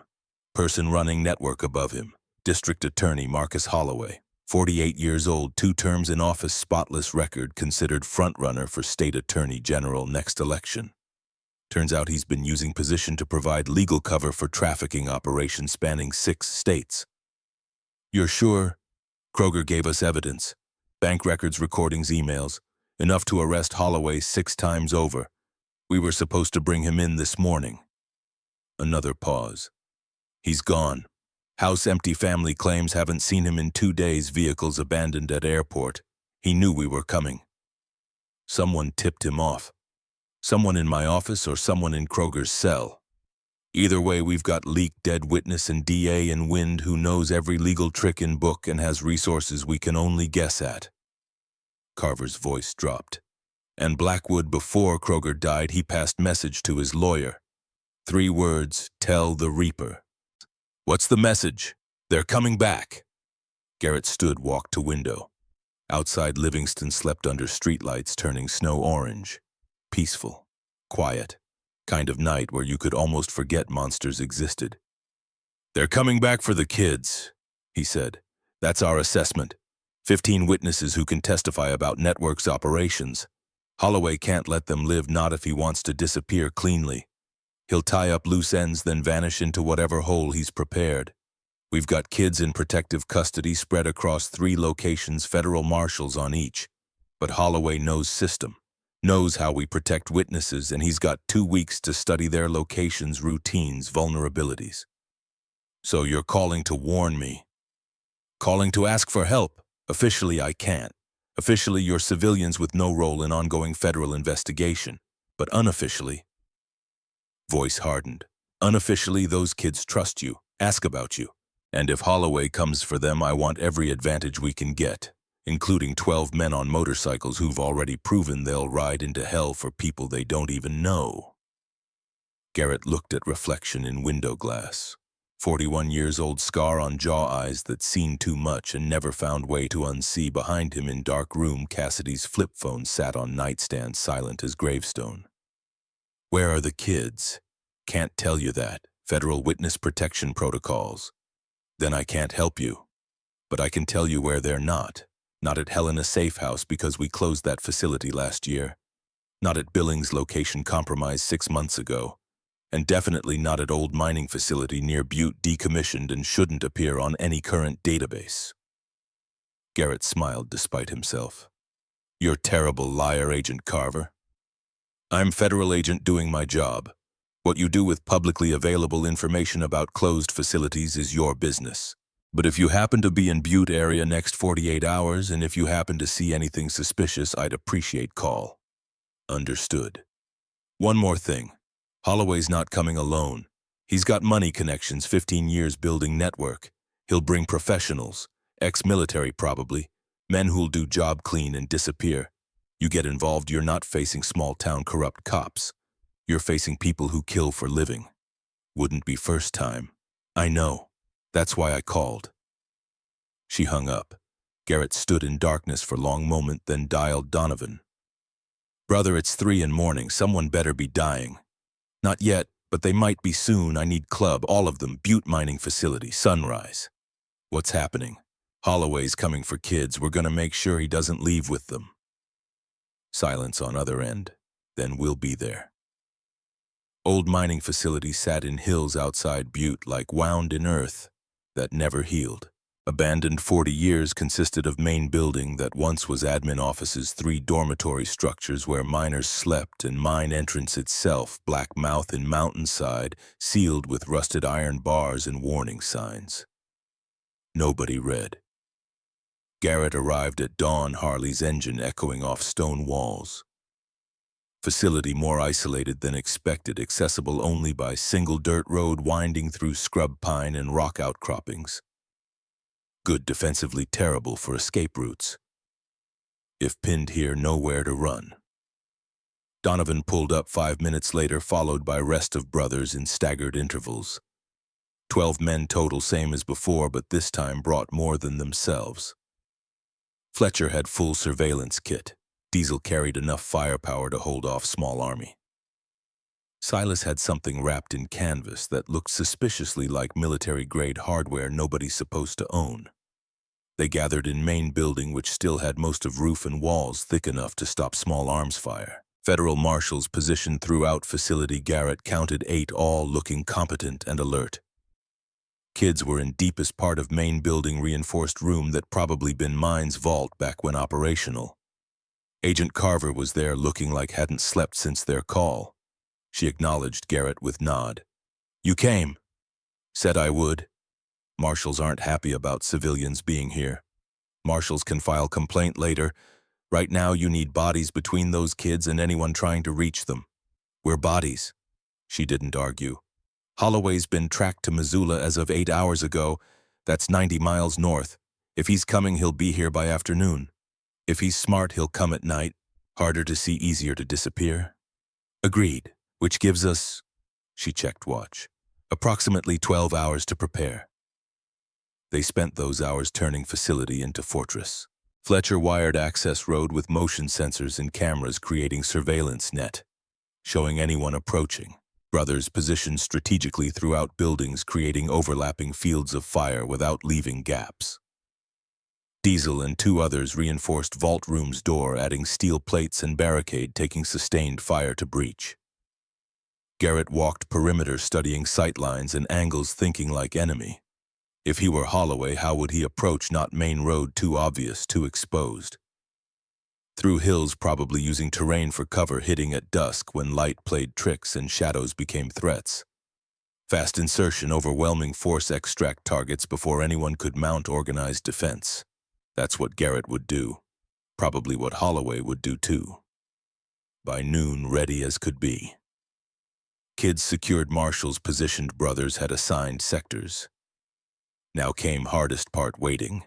Person running network above him. District Attorney Marcus Holloway. 48 years old, 2 terms in office, spotless record, considered frontrunner for State Attorney General next election. Turns out he's been using position to provide legal cover for trafficking operations spanning 6 states. You're sure? Kroger gave us evidence. Bank records, recordings, emails. Enough to arrest Holloway 6 times over. We were supposed to bring him in this morning. Another pause. He's gone. House empty, family claims haven't seen him in 2 days, vehicles abandoned at airport. He knew we were coming. Someone tipped him off. Someone in my office or someone in Kroger's cell. Either way, we've got leaked dead witness and DA in wind who knows every legal trick in book and has resources we can only guess at. Carver's voice dropped. And Blackwood, before Kroger died, he passed message to his lawyer. 3 words, tell the Reaper. What's the message? They're coming back. Garrett stood, walked to window. Outside, Livingston slept under streetlights turning snow orange. Peaceful, quiet, kind of night where you could almost forget monsters existed. They're coming back for the kids, he said. That's our assessment. 15 witnesses who can testify about network's operations. Holloway can't let them live, not if he wants to disappear cleanly. He'll tie up loose ends, then vanish into whatever hole he's prepared. We've got kids in protective custody spread across 3 locations, federal marshals on each. But Holloway knows system, knows how we protect witnesses, and he's got 2 weeks to study their locations, routines, vulnerabilities. So you're calling to warn me? Calling to ask for help? Officially, I can't. Officially, you're civilians with no role in ongoing federal investigation. But unofficially, voice hardened. Unofficially, those kids trust you, ask about you. And if Holloway comes for them, I want every advantage we can get, including 12 men on motorcycles who've already proven they'll ride into hell for people they don't even know. Garrett looked at reflection in window glass. 41 years old, scar on jaw, eyes that seen too much and never found way to unsee. Behind him in dark room, Cassidy's flip phone sat on nightstand, silent as gravestone. Where are the kids? Can't tell you that. Federal witness protection protocols. Then I can't help you. But I can tell you where they're not. Not at Helena Safe House because we closed that facility last year. Not at Billings location compromised 6 months ago. And definitely not at old mining facility near Butte, decommissioned and shouldn't appear on any current database. Garrett smiled despite himself. You're terrible liar, Agent Carver. I'm federal agent doing my job. What you do with publicly available information about closed facilities is your business. But if you happen to be in Butte area next 48 hours, and if you happen to see anything suspicious, I'd appreciate call. Understood. One more thing. Holloway's not coming alone. He's got money connections, 15 years building network. He'll bring professionals, ex-military probably, men who'll do job clean and disappear. You get involved, you're not facing small-town corrupt cops. You're facing people who kill for living. Wouldn't be first time. I know. That's why I called. She hung up. Garrett stood in darkness for a long moment, then dialed Donovan. Brother, it's 3 in morning. Someone better be dying. Not yet, but they might be soon. I need club, all of them, Butte mining facility, Sunrise. What's happening? Holloway's coming for kids. We're gonna make sure he doesn't leave with them. Silence on other end. Then we'll be there. Old mining facility sat in hills outside Butte, like wound in earth that never healed. Abandoned 40 years consisted of main building that once was admin offices, 3 dormitory structures where miners slept, and mine entrance itself, black mouth in mountainside, sealed with rusted iron bars and warning signs. Nobody read. Garrett arrived at dawn, Harley's engine echoing off stone walls. Facility more isolated than expected, accessible only by single dirt road winding through scrub pine and rock outcroppings. Good defensively, terrible for escape routes. If pinned here, nowhere to run. Donovan pulled up 5 minutes later, followed by rest of brothers in staggered intervals. 12 men total, same as before, but this time brought more than themselves. Fletcher had full surveillance kit. Diesel carried enough firepower to hold off small army. Silas had something wrapped in canvas that looked suspiciously like military-grade hardware nobody's supposed to own. They gathered in main building, which still had most of roof and walls thick enough to stop small arms fire. Federal marshals positioned throughout facility. Garrett counted 8, all looking competent and alert. Kids were in deepest part of main building, reinforced room that probably been mine's vault back when operational. Agent Carver was there, looking like hadn't slept since their call. She acknowledged Garrett with nod. "You came." "Said I would." Marshals aren't happy about civilians being here. Marshals can file complaint later. Right now you need bodies between those kids and anyone trying to reach them. "We're bodies." She didn't argue. "Holloway's been tracked to Missoula as of 8 hours ago. That's 90 miles north. If he's coming, he'll be here by afternoon. If he's smart, he'll come at night. Harder to see, easier to disappear." "Agreed, which gives us," she checked watch, "approximately 12 hours to prepare." They spent those hours turning facility into fortress. Fletcher wired access road with motion sensors and cameras, creating surveillance net, showing anyone approaching. Brothers positioned strategically throughout buildings, creating overlapping fields of fire without leaving gaps. Diesel and 2 others reinforced vault room's door, adding steel plates and barricade, taking sustained fire to breach. Garrett walked perimeter, studying sightlines and angles, thinking like enemy. If he were Holloway, how would he approach? Not main road, too obvious, too exposed. Through hills, probably using terrain for cover, hitting at dusk when light played tricks and shadows became threats. Fast insertion, overwhelming force, extract targets before anyone could mount organized defense. That's what Garrett would do. Probably what Holloway would do too. By noon, ready as could be. Kids secured, marshals positioned, brothers had assigned sectors. Now came hardest part, waiting.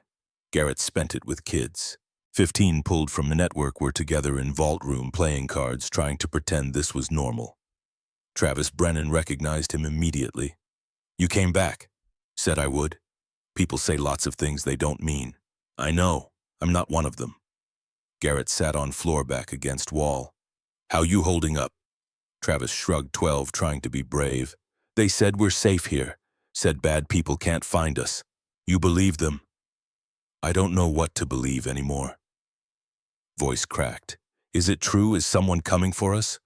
Garrett spent it with kids. 15 pulled from the network were together in vault room, playing cards, trying to pretend this was normal. Travis Brennan recognized him immediately. "You came back." "Said I would." "People say lots of things they don't mean." "I know. I'm not one of them." Garrett sat on floor, back against wall. "How you holding up?" Travis shrugged. 12, trying to be brave. "They said we're safe here. Said bad people can't find us. You believe them?" "I don't know what to believe anymore." Voice cracked. "Is it true? Is someone coming for us?"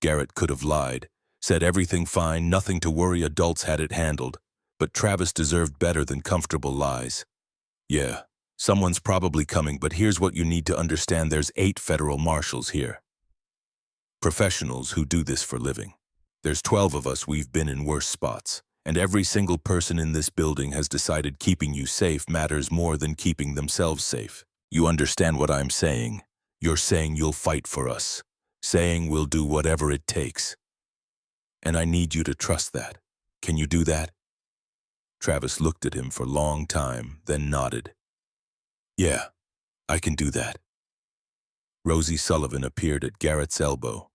Garrett could have lied. Said everything fine, nothing to worry, adults had it handled. But Travis deserved better than comfortable lies. "Yeah, someone's probably coming, but here's what you need to understand. There's 8 federal marshals here. Professionals who do this for living. There's 12 of us. We've been in worse spots. And every single person in this building has decided keeping you safe matters more than keeping themselves safe. You understand what I'm saying? You're saying you'll fight for us. Saying we'll do whatever it takes. And I need you to trust that. Can you do that?" Travis looked at him for a long time, then nodded. "Yeah, I can do that." Rosie Sullivan appeared at Garrett's elbow.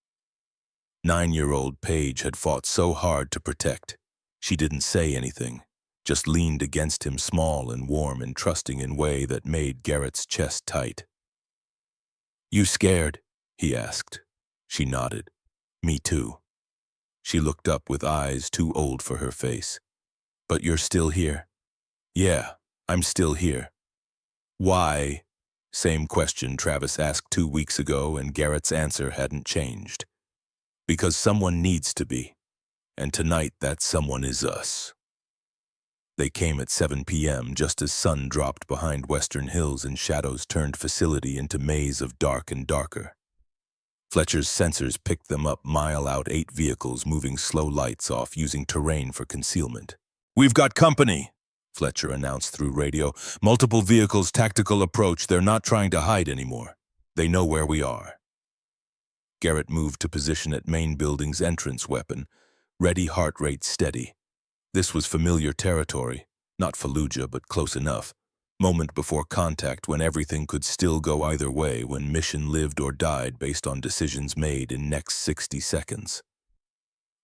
9-year-old Paige had fought so hard to protect. She didn't say anything, just leaned against him, small and warm and trusting in a way that made Garrett's chest tight. "You scared?" he asked. She nodded. "Me too." She looked up with eyes too old for her face. "But you're still here?" "Yeah, I'm still here." "Why?" Same question Travis asked 2 weeks ago, and Garrett's answer hadn't changed. "Because someone needs to be. And tonight that someone is us." They came at 7 p.m. just as sun dropped behind western hills and shadows turned facility into maze of dark and darker. Fletcher's sensors picked them up mile out, 8 vehicles moving slow lights off using terrain for concealment. "We've got company," Fletcher announced through radio. "Multiple vehicles, tactical approach. They're not trying to hide anymore. They know where we are." Garrett moved to position at main building's entrance weapon, ready, heart rate steady. This was familiar territory, not Fallujah, but close enough. Moment before contact when everything could still go either way, when mission lived or died based on decisions made in next 60 seconds.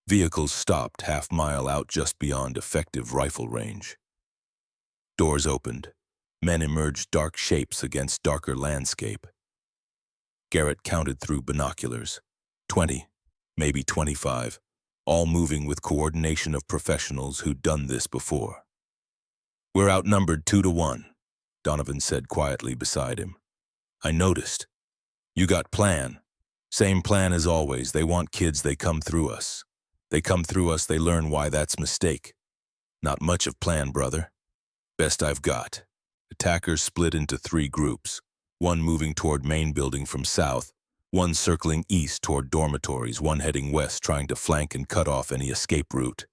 Vehicles stopped half-mile out just beyond effective rifle range. Doors opened. Men emerged, dark shapes against darker landscape. Garrett counted through binoculars. 20, maybe 25, all moving with coordination of professionals who'd done this before. "We're outnumbered 2-1, Donovan said quietly beside him. "I noticed. You got plan. Same plan as always. They want kids, they come through us. They come through us, they learn why that's mistake. Not much of plan, brother. Best I've got." Attackers split into 3 groups, one moving toward main building from south, one circling east toward dormitories, one heading west trying to flank and cut off any escape route.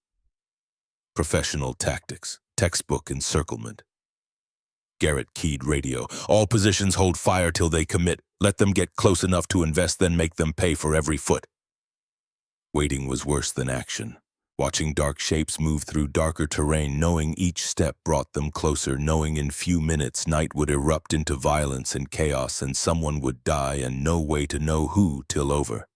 Professional tactics, textbook encirclement. Garrett keyed radio. "All positions hold fire till they commit. Let them get close enough to invest, then make them pay for every foot." Waiting was worse than action. Watching dark shapes move through darker terrain, knowing each step brought them closer, knowing in few minutes night would erupt into violence and chaos and someone would die and no way to know who till over.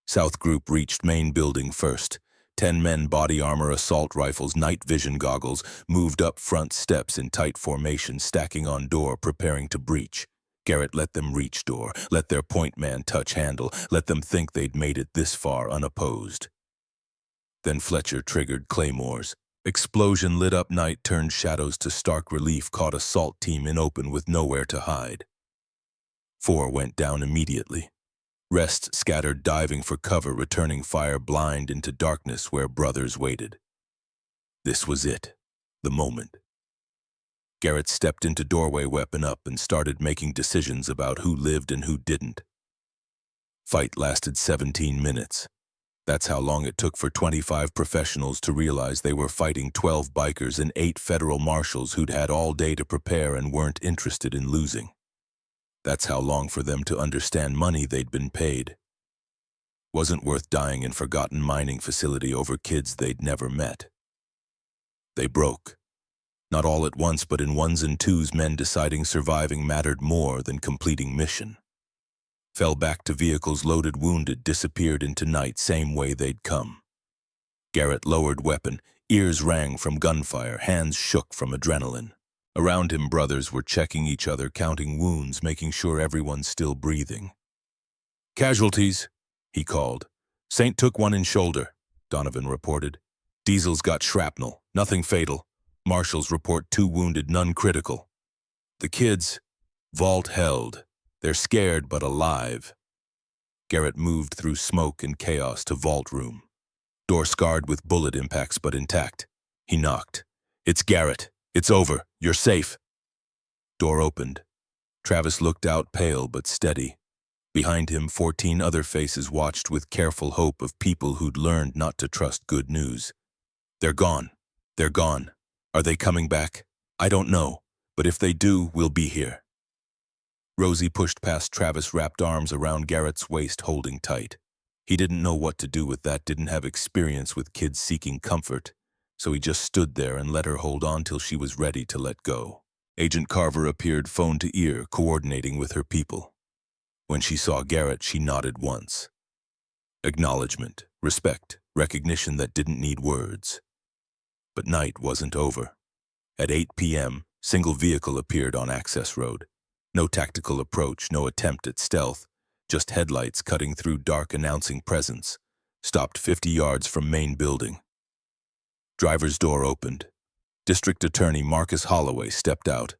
South Group reached main building first. 10 men, body armor, assault rifles, night vision goggles, moved up front steps in tight formation, stacking on door, preparing to breach. Garrett let them reach door, let their point man touch handle, let them think they'd made it this far unopposed. Then Fletcher triggered claymores. Explosion lit up night, turned shadows to stark relief, caught assault team in open with nowhere to hide. 4 went down immediately. Rest scattered, diving for cover, returning fire blind into darkness where brothers waited. This was it, the moment. Garrett stepped into doorway, weapon up, and started making decisions about who lived and who didn't. Fight lasted 17 minutes. That's how long it took for 25 professionals to realize they were fighting 12 bikers and 8 federal marshals who'd had all day to prepare and weren't interested in losing. That's how long for them to understand money they'd been paid wasn't worth dying in forgotten mining facility over kids they'd never met. They broke. Not all at once, but in ones and twos, men deciding surviving mattered more than completing mission. Fell back to vehicles, loaded wounded, disappeared into night same way they'd come. Garrett lowered weapon, ears rang from gunfire, hands shook from adrenaline. Around him, brothers were checking each other, counting wounds, making sure everyone's still breathing. "Casualties," he called. "Saint took one in shoulder," Donovan reported. "Diesel's got shrapnel, nothing fatal. Marshals report 2 wounded, none critical. The kids, vault held. They're scared but alive." Garrett moved through smoke and chaos to vault room. Door scarred with bullet impacts but intact. He knocked. "It's Garrett. It's over. You're safe." Door opened. Travis looked out, pale but steady. Behind him, 14 other faces watched with careful hope of people who'd learned not to trust good news. "They're gone. They're gone. Are they coming back? I don't know, but if they do, we'll be here." Rosie pushed past Travis, wrapped arms around Garrett's waist, holding tight. He didn't know what to do with that, didn't have experience with kids seeking comfort, so he just stood there and let her hold on till she was ready to let go. Agent Carver appeared, phone to ear, coordinating with her people. When she saw Garrett, she nodded once. Acknowledgement, respect, recognition that didn't need words. But night wasn't over. At 8 p.m., single vehicle appeared on access road. No tactical approach, no attempt at stealth, just headlights cutting through dark announcing presence. Stopped 50 yards from main building. Driver's door opened. District Attorney Marcus Holloway stepped out.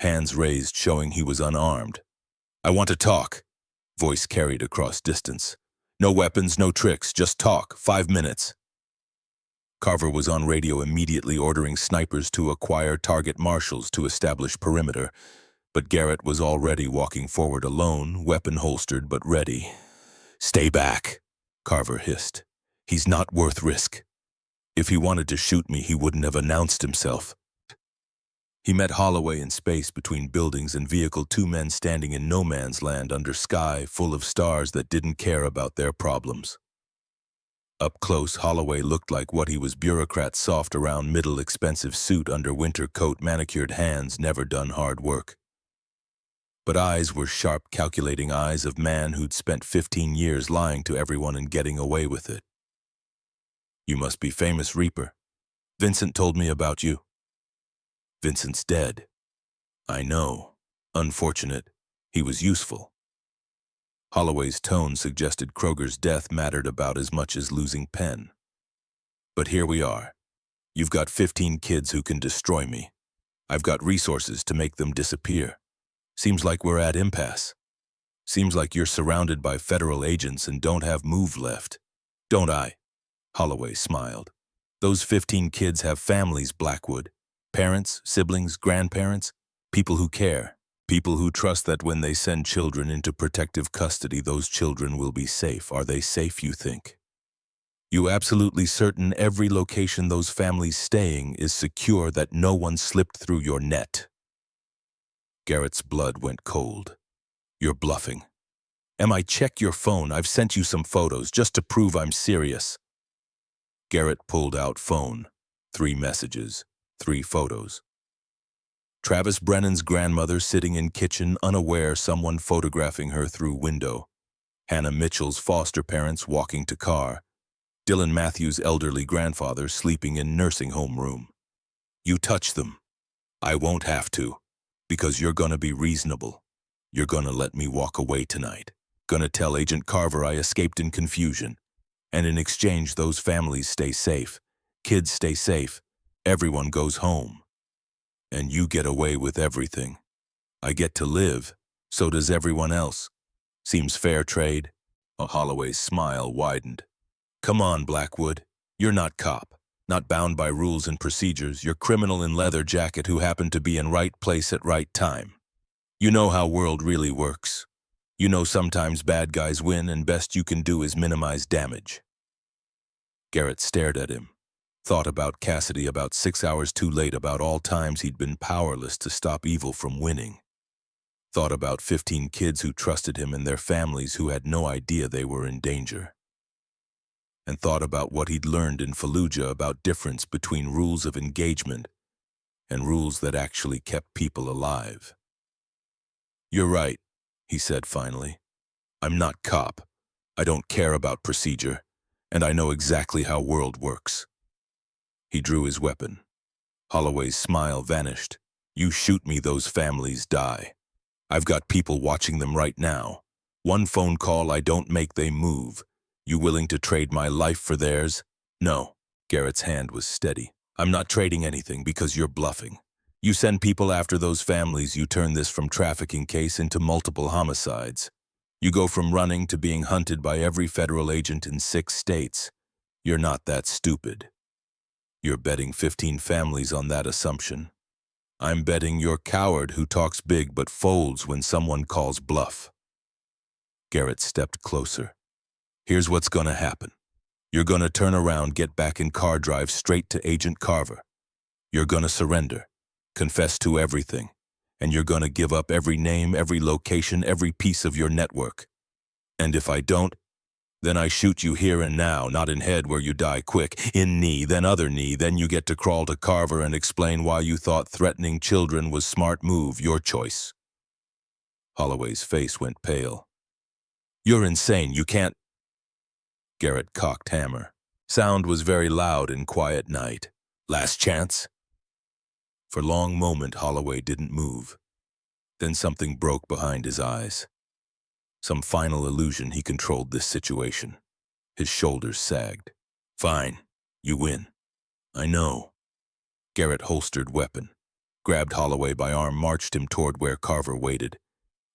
Hands raised, showing he was unarmed. "I want to talk," voice carried across distance. "No weapons, no tricks, just talk, 5 minutes." Carver was on radio immediately ordering snipers to acquire target marshals to establish perimeter, but Garrett was already walking forward alone, weapon holstered but ready. "Stay back," Carver hissed. "He's not worth risk. If he wanted to shoot me, he wouldn't have announced himself." He met Holloway in space between buildings and vehicle, two men standing in no man's land under sky full of stars that didn't care about their problems. Up close, Holloway looked like what he was: bureaucrat, soft around middle, expensive suit under winter coat, manicured hands, never done hard work. But eyes were sharp, calculating eyes of man who'd spent 15 years lying to everyone and getting away with it. "You must be famous Reaper. Vincent told me about you." "Vincent's dead." "I know. Unfortunate. He was useful." Holloway's tone suggested Kroger's death mattered about as much as losing Penn. "But here we are. You've got 15 kids who can destroy me. I've got resources to make them disappear. Seems like we're at impasse. Seems like you're surrounded by federal agents and don't have move left. Don't I?" Holloway smiled. "Those 15 kids have families, Blackwood. Parents, siblings, grandparents, people who care. People who trust that when they send children into protective custody, those children will be safe. Are they safe, you think? You absolutely certain every location those families staying is secure, that no one slipped through your net?" Garrett's blood went cold. "You're bluffing." Check your phone. I've sent you some photos just to prove I'm serious." Garrett pulled out phone. 3 messages, 3 photos. Travis Brennan's grandmother sitting in kitchen, unaware, someone photographing her through window. Hannah Mitchell's foster parents walking to car. Dylan Matthews' elderly grandfather sleeping in nursing home room. "You touch them. I won't have to, because you're gonna be reasonable. You're gonna let me walk away tonight. Gonna tell Agent Carver I escaped in confusion. And in exchange, those families stay safe. Kids stay safe. Everyone goes home. And you get away with everything. I get to live. So does everyone else. Seems fair trade." Holloway's smile widened. "Come on, Blackwood. You're not cop. Not bound by rules and procedures. You're criminal in leather jacket who happened to be in right place at right time. You know how world really works. You know sometimes bad guys win and best you can do is minimize damage." Garrett stared at him. Thought about Cassidy about 6 hours too late, about all times he'd been powerless to stop evil from winning. Thought about 15 kids who trusted him and their families who had no idea they were in danger. And thought about what he'd learned in Fallujah about difference between rules of engagement and rules that actually kept people alive. "You're right," he said finally. "I'm not cop. I don't care about procedure, and I know exactly how world works." He drew his weapon. Holloway's smile vanished. "You shoot me, those families die. I've got people watching them right now. One phone call I don't make, they move. You willing to trade my life for theirs?" "No." Garrett's hand was steady. "I'm not trading anything because you're bluffing. You send people after those families, you turn this from trafficking case into multiple homicides. You go from running to being hunted by every federal agent in 6 states. You're not that stupid. You're betting 15 families on that assumption. I'm betting you're coward who talks big but folds when someone calls bluff." Garrett stepped closer. "Here's what's gonna happen. You're gonna turn around, get back in car, drive straight to Agent Carver. You're gonna surrender, confess to everything, and you're gonna give up every name, every location, every piece of your network. And if I don't, then I shoot you here and now, not in head where you die quick, in knee, then other knee, then you get to crawl to Carver and explain why you thought threatening children was smart move, your choice." Holloway's face went pale. "You're insane, you can't—" Garrett cocked hammer. Sound was very loud in quiet night. "Last chance?" For a long moment, Holloway didn't move. Then something broke behind his eyes. Some final illusion he controlled this situation. His shoulders sagged. "Fine. You win." "I know." Garrett holstered weapon, grabbed Holloway by arm, marched him toward where Carver waited.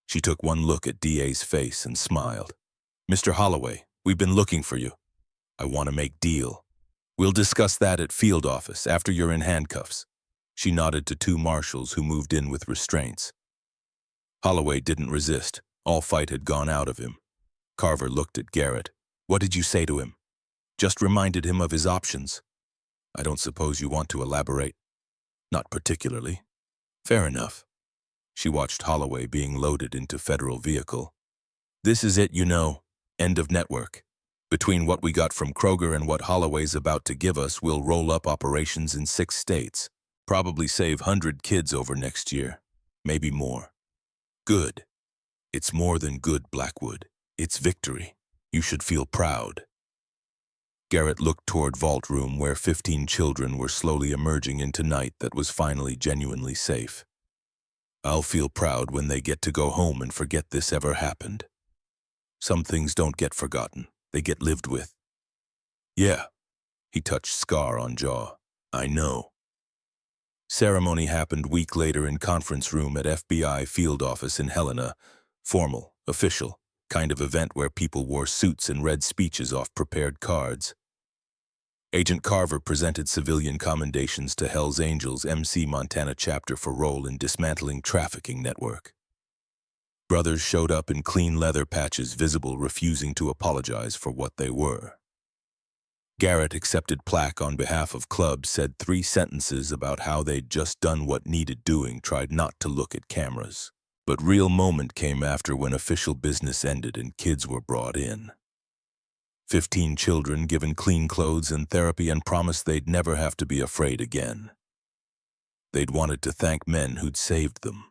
She took one look at DA's face and smiled. "Mr. Holloway, we've been looking for you. I want to make deal." We'll discuss that at field office after you're in handcuffs. She nodded to two marshals who moved in with restraints. Holloway didn't resist. All fight had gone out of him. Carver looked at Garrett. What did you say to him? Just reminded him of his options. I don't suppose you want to elaborate. Not particularly. Fair enough. She watched Holloway being loaded into federal vehicle. This is it, you know. End of network. Between what we got from Kroger and what Holloway's about to give us, we'll roll up operations in 6 states. Probably save 100 kids over next year. Maybe more. Good. It's more than good, Blackwood. It's victory. You should feel proud. Garrett looked toward Vault Room where 15 children were slowly emerging into night that was finally genuinely safe. I'll feel proud when they get to go home and forget this ever happened. Some things don't get forgotten. They get lived with. Yeah. He touched scar on jaw. I know. Ceremony happened week later in conference room at FBI field office in Helena. Formal, official, kind of event where people wore suits and read speeches off prepared cards. Agent Carver presented civilian commendations to Hell's Angels MC Montana chapter for role in dismantling trafficking network. Brothers showed up in clean leather patches visible, refusing to apologize for what they were. Garrett accepted plaque on behalf of club, said 3 sentences about how they'd just done what needed doing, tried not to look at cameras. But real moment came after when official business ended and kids were brought in. 15 children given clean clothes and therapy and promised they'd never have to be afraid again. They'd wanted to thank men who'd saved them.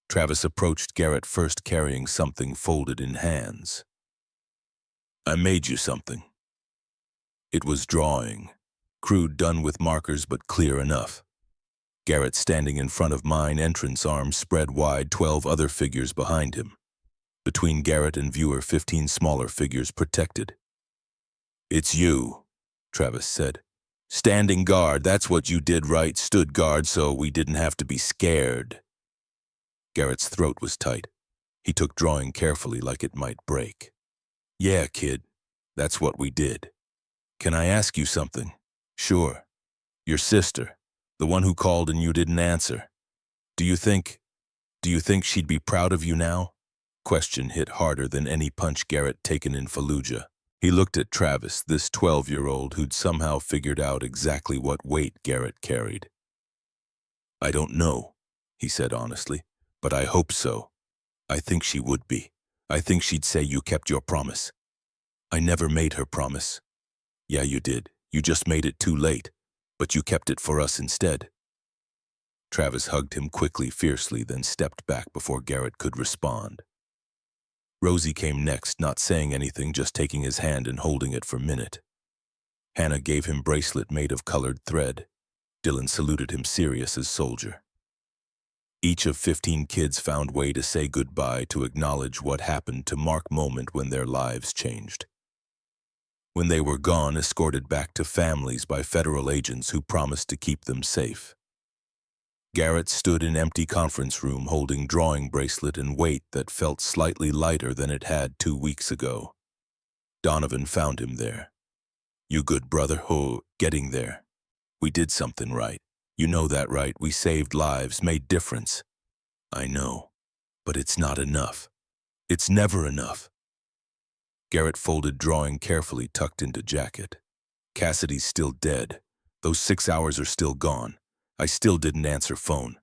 Travis approached Garrett first carrying something folded in hands. I made you something. It was drawing, crude, done with markers but clear enough. Garrett standing in front of mine, entrance arms spread wide, 12 other figures behind him. Between Garrett and viewer, 15 smaller figures protected. It's you, Travis said. Standing guard, that's what you did, right? Stood guard so we didn't have to be scared. Garrett's throat was tight. He took drawing carefully like it might break. Yeah, kid, that's what we did. Can I ask you something? Sure. Your sister, the one who called and you didn't answer. Do you think she'd be proud of you now? Question hit harder than any punch Garrett taken in Fallujah. He looked at Travis, this 12-year-old who'd somehow figured out exactly what weight Garrett carried. I don't know, he said honestly, but I hope so. I think she would be. I think she'd say you kept your promise. I never made her promise. Yeah, you did. You just made it too late, but you kept it for us instead. Travis hugged him quickly, fiercely, then stepped back before Garrett could respond. Rosie came next, not saying anything, just taking his hand and holding it for a minute. Hannah gave him bracelet made of colored thread. Dylan saluted him, serious as soldier. Each of 15 kids found way to say goodbye, to acknowledge what happened, to mark moment when their lives changed. When they were gone, escorted back to families by federal agents who promised to keep them safe. Garrett stood in empty conference room holding drawing bracelet and weight that felt slightly lighter than it had 2 weeks ago. Donovan found him there. You good brother, ho, getting there. We did something right. You know that, right? We saved lives, made difference. I know, but it's not enough. It's never enough. Garrett folded drawing carefully tucked into jacket. Cassidy's still dead. Those 6 hours are still gone. I still didn't answer phone.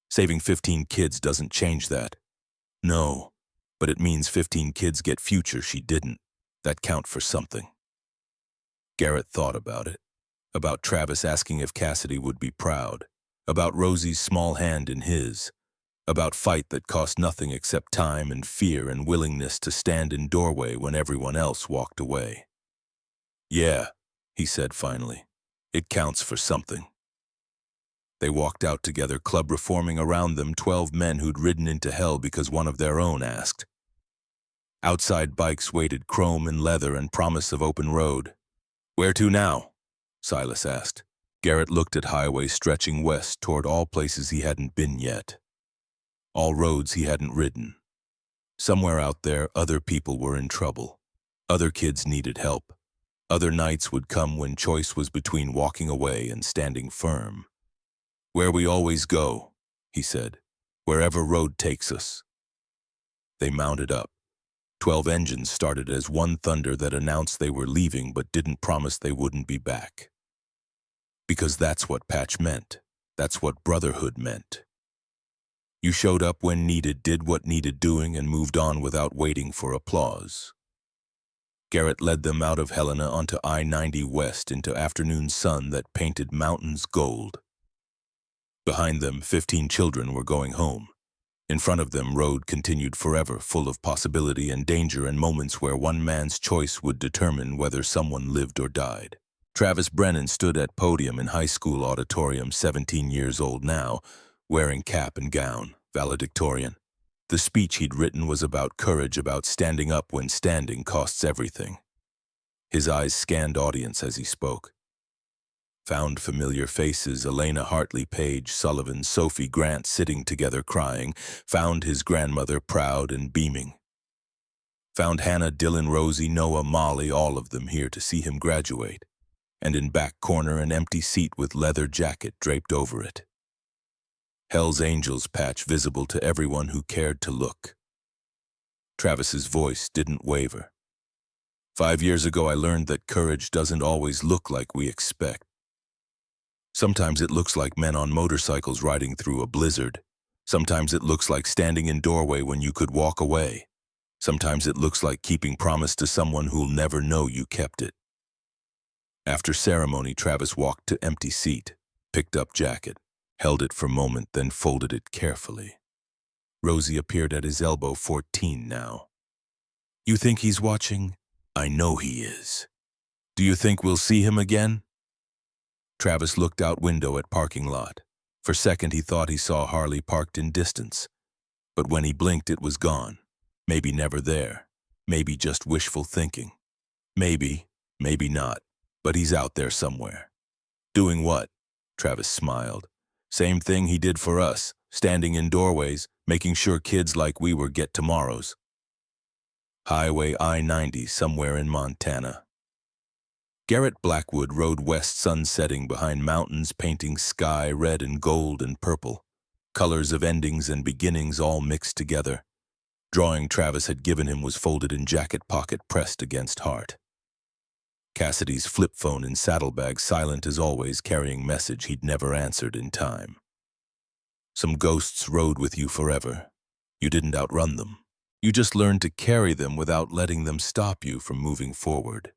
Saving 15 kids doesn't change that. No, but it means 15 kids get future she didn't. That count for something. Garrett thought about it. About Travis asking if Cassidy would be proud. About Rosie's small hand in his. About fight that cost nothing except time and fear and willingness to stand in doorway when everyone else walked away. Yeah, he said finally. It counts for something. They walked out together, club reforming around them, 12 men who'd ridden into hell because one of their own asked. Outside bikes waited, chrome and leather and promise of open road. Where to now? Silas asked. Garrett looked at highway stretching west toward all places he hadn't been yet. All roads he hadn't ridden. Somewhere out there, other people were in trouble. Other kids needed help. Other nights would come when choice was between walking away and standing firm. "Where we always go," he said. "Wherever road takes us." They mounted up. 12 engines started as one thunder that announced they were leaving but didn't promise they wouldn't be back. Because that's what Patch meant. That's what Brotherhood meant. You showed up when needed, did what needed doing, and moved on without waiting for applause. Garrett led them out of Helena onto I-90 west into afternoon sun that painted mountains gold. Behind them, 15 children were going home. In front of them, road continued forever, full of possibility and danger and moments where one man's choice would determine whether someone lived or died. Travis Brennan stood at podium in high school auditorium, 17 years old now, wearing cap and gown, valedictorian. The speech he'd written was about courage, about standing up when standing costs everything. His eyes scanned audience as he spoke. Found familiar faces, Elena Hartley, Paige Sullivan, Sophie Grant sitting together crying. Found his grandmother proud and beaming. Found Hannah, Dylan, Rosie, Noah, Molly, all of them here to see him graduate. And in back corner, an empty seat with leather jacket draped over it. Hell's Angels patch visible to everyone who cared to look. Travis's voice didn't waver. 5 years ago, I learned that courage doesn't always look like we expect. Sometimes it looks like men on motorcycles riding through a blizzard. Sometimes it looks like standing in doorway when you could walk away. Sometimes it looks like keeping promise to someone who'll never know you kept it. After ceremony, Travis walked to empty seat, picked up jacket, held it for a moment, then folded it carefully. Rosie appeared at his elbow, 14 now. "You think he's watching?" "I know he is." "Do you think we'll see him again?" Travis looked out window at parking lot. For a second he thought he saw Harley parked in distance. But when he blinked, it was gone. Maybe never there. Maybe just wishful thinking. Maybe not. But he's out there somewhere. "Doing what?" Travis smiled. "Same thing he did for us, standing in doorways, making sure kids like we were get tomorrows." Highway I-90 somewhere in Montana. Garrett Blackwood rode west, sun setting behind mountains, painting sky red and gold and purple, colors of endings and beginnings all mixed together. Drawing Travis had given him was folded in jacket pocket, pressed against heart. Cassidy's flip phone in saddlebag, silent as always, carrying message he'd never answered in time. Some ghosts rode with you forever. You didn't outrun them. You just learned to carry them without letting them stop you from moving forward.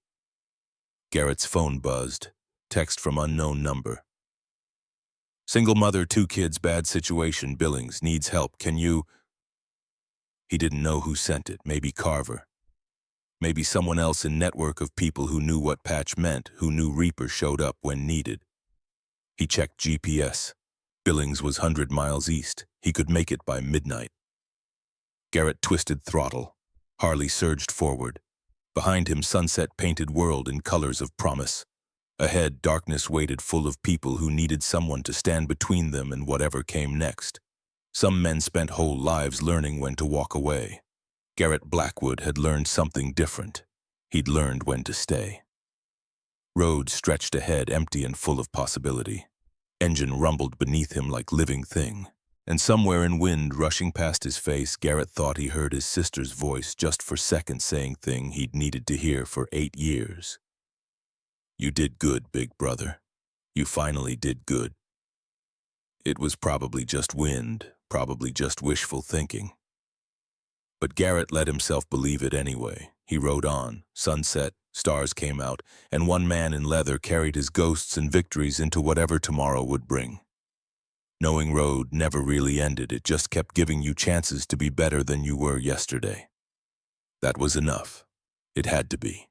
Garrett's phone buzzed. Text from unknown number. "Single mother, 2 kids, bad situation, Billings, needs help. Can you..." He didn't know who sent it. Maybe Carver. Maybe someone else in network of people who knew what patch meant, who knew Reaper showed up when needed. He checked GPS. Billings was 100 miles east. He could make it by midnight. Garrett twisted throttle. Harley surged forward. Behind him, sunset-painted world in colors of promise. Ahead, darkness waited, full of people who needed someone to stand between them and whatever came next. Some men spent whole lives learning when to walk away. Garrett Blackwood had learned something different. He'd learned when to stay. Road stretched ahead, empty and full of possibility. Engine rumbled beneath him like living thing. And somewhere in wind rushing past his face, Garrett thought he heard his sister's voice, just for seconds, saying thing he'd needed to hear for 8 years. "You did good, big brother. You finally did good." It was probably just wind, probably just wishful thinking. But Garrett let himself believe it anyway. He rode on. Sunset, stars came out, and one man in leather carried his ghosts and victories into whatever tomorrow would bring. Knowing road never really ended. It just kept giving you chances to be better than you were yesterday. That was enough. It had to be.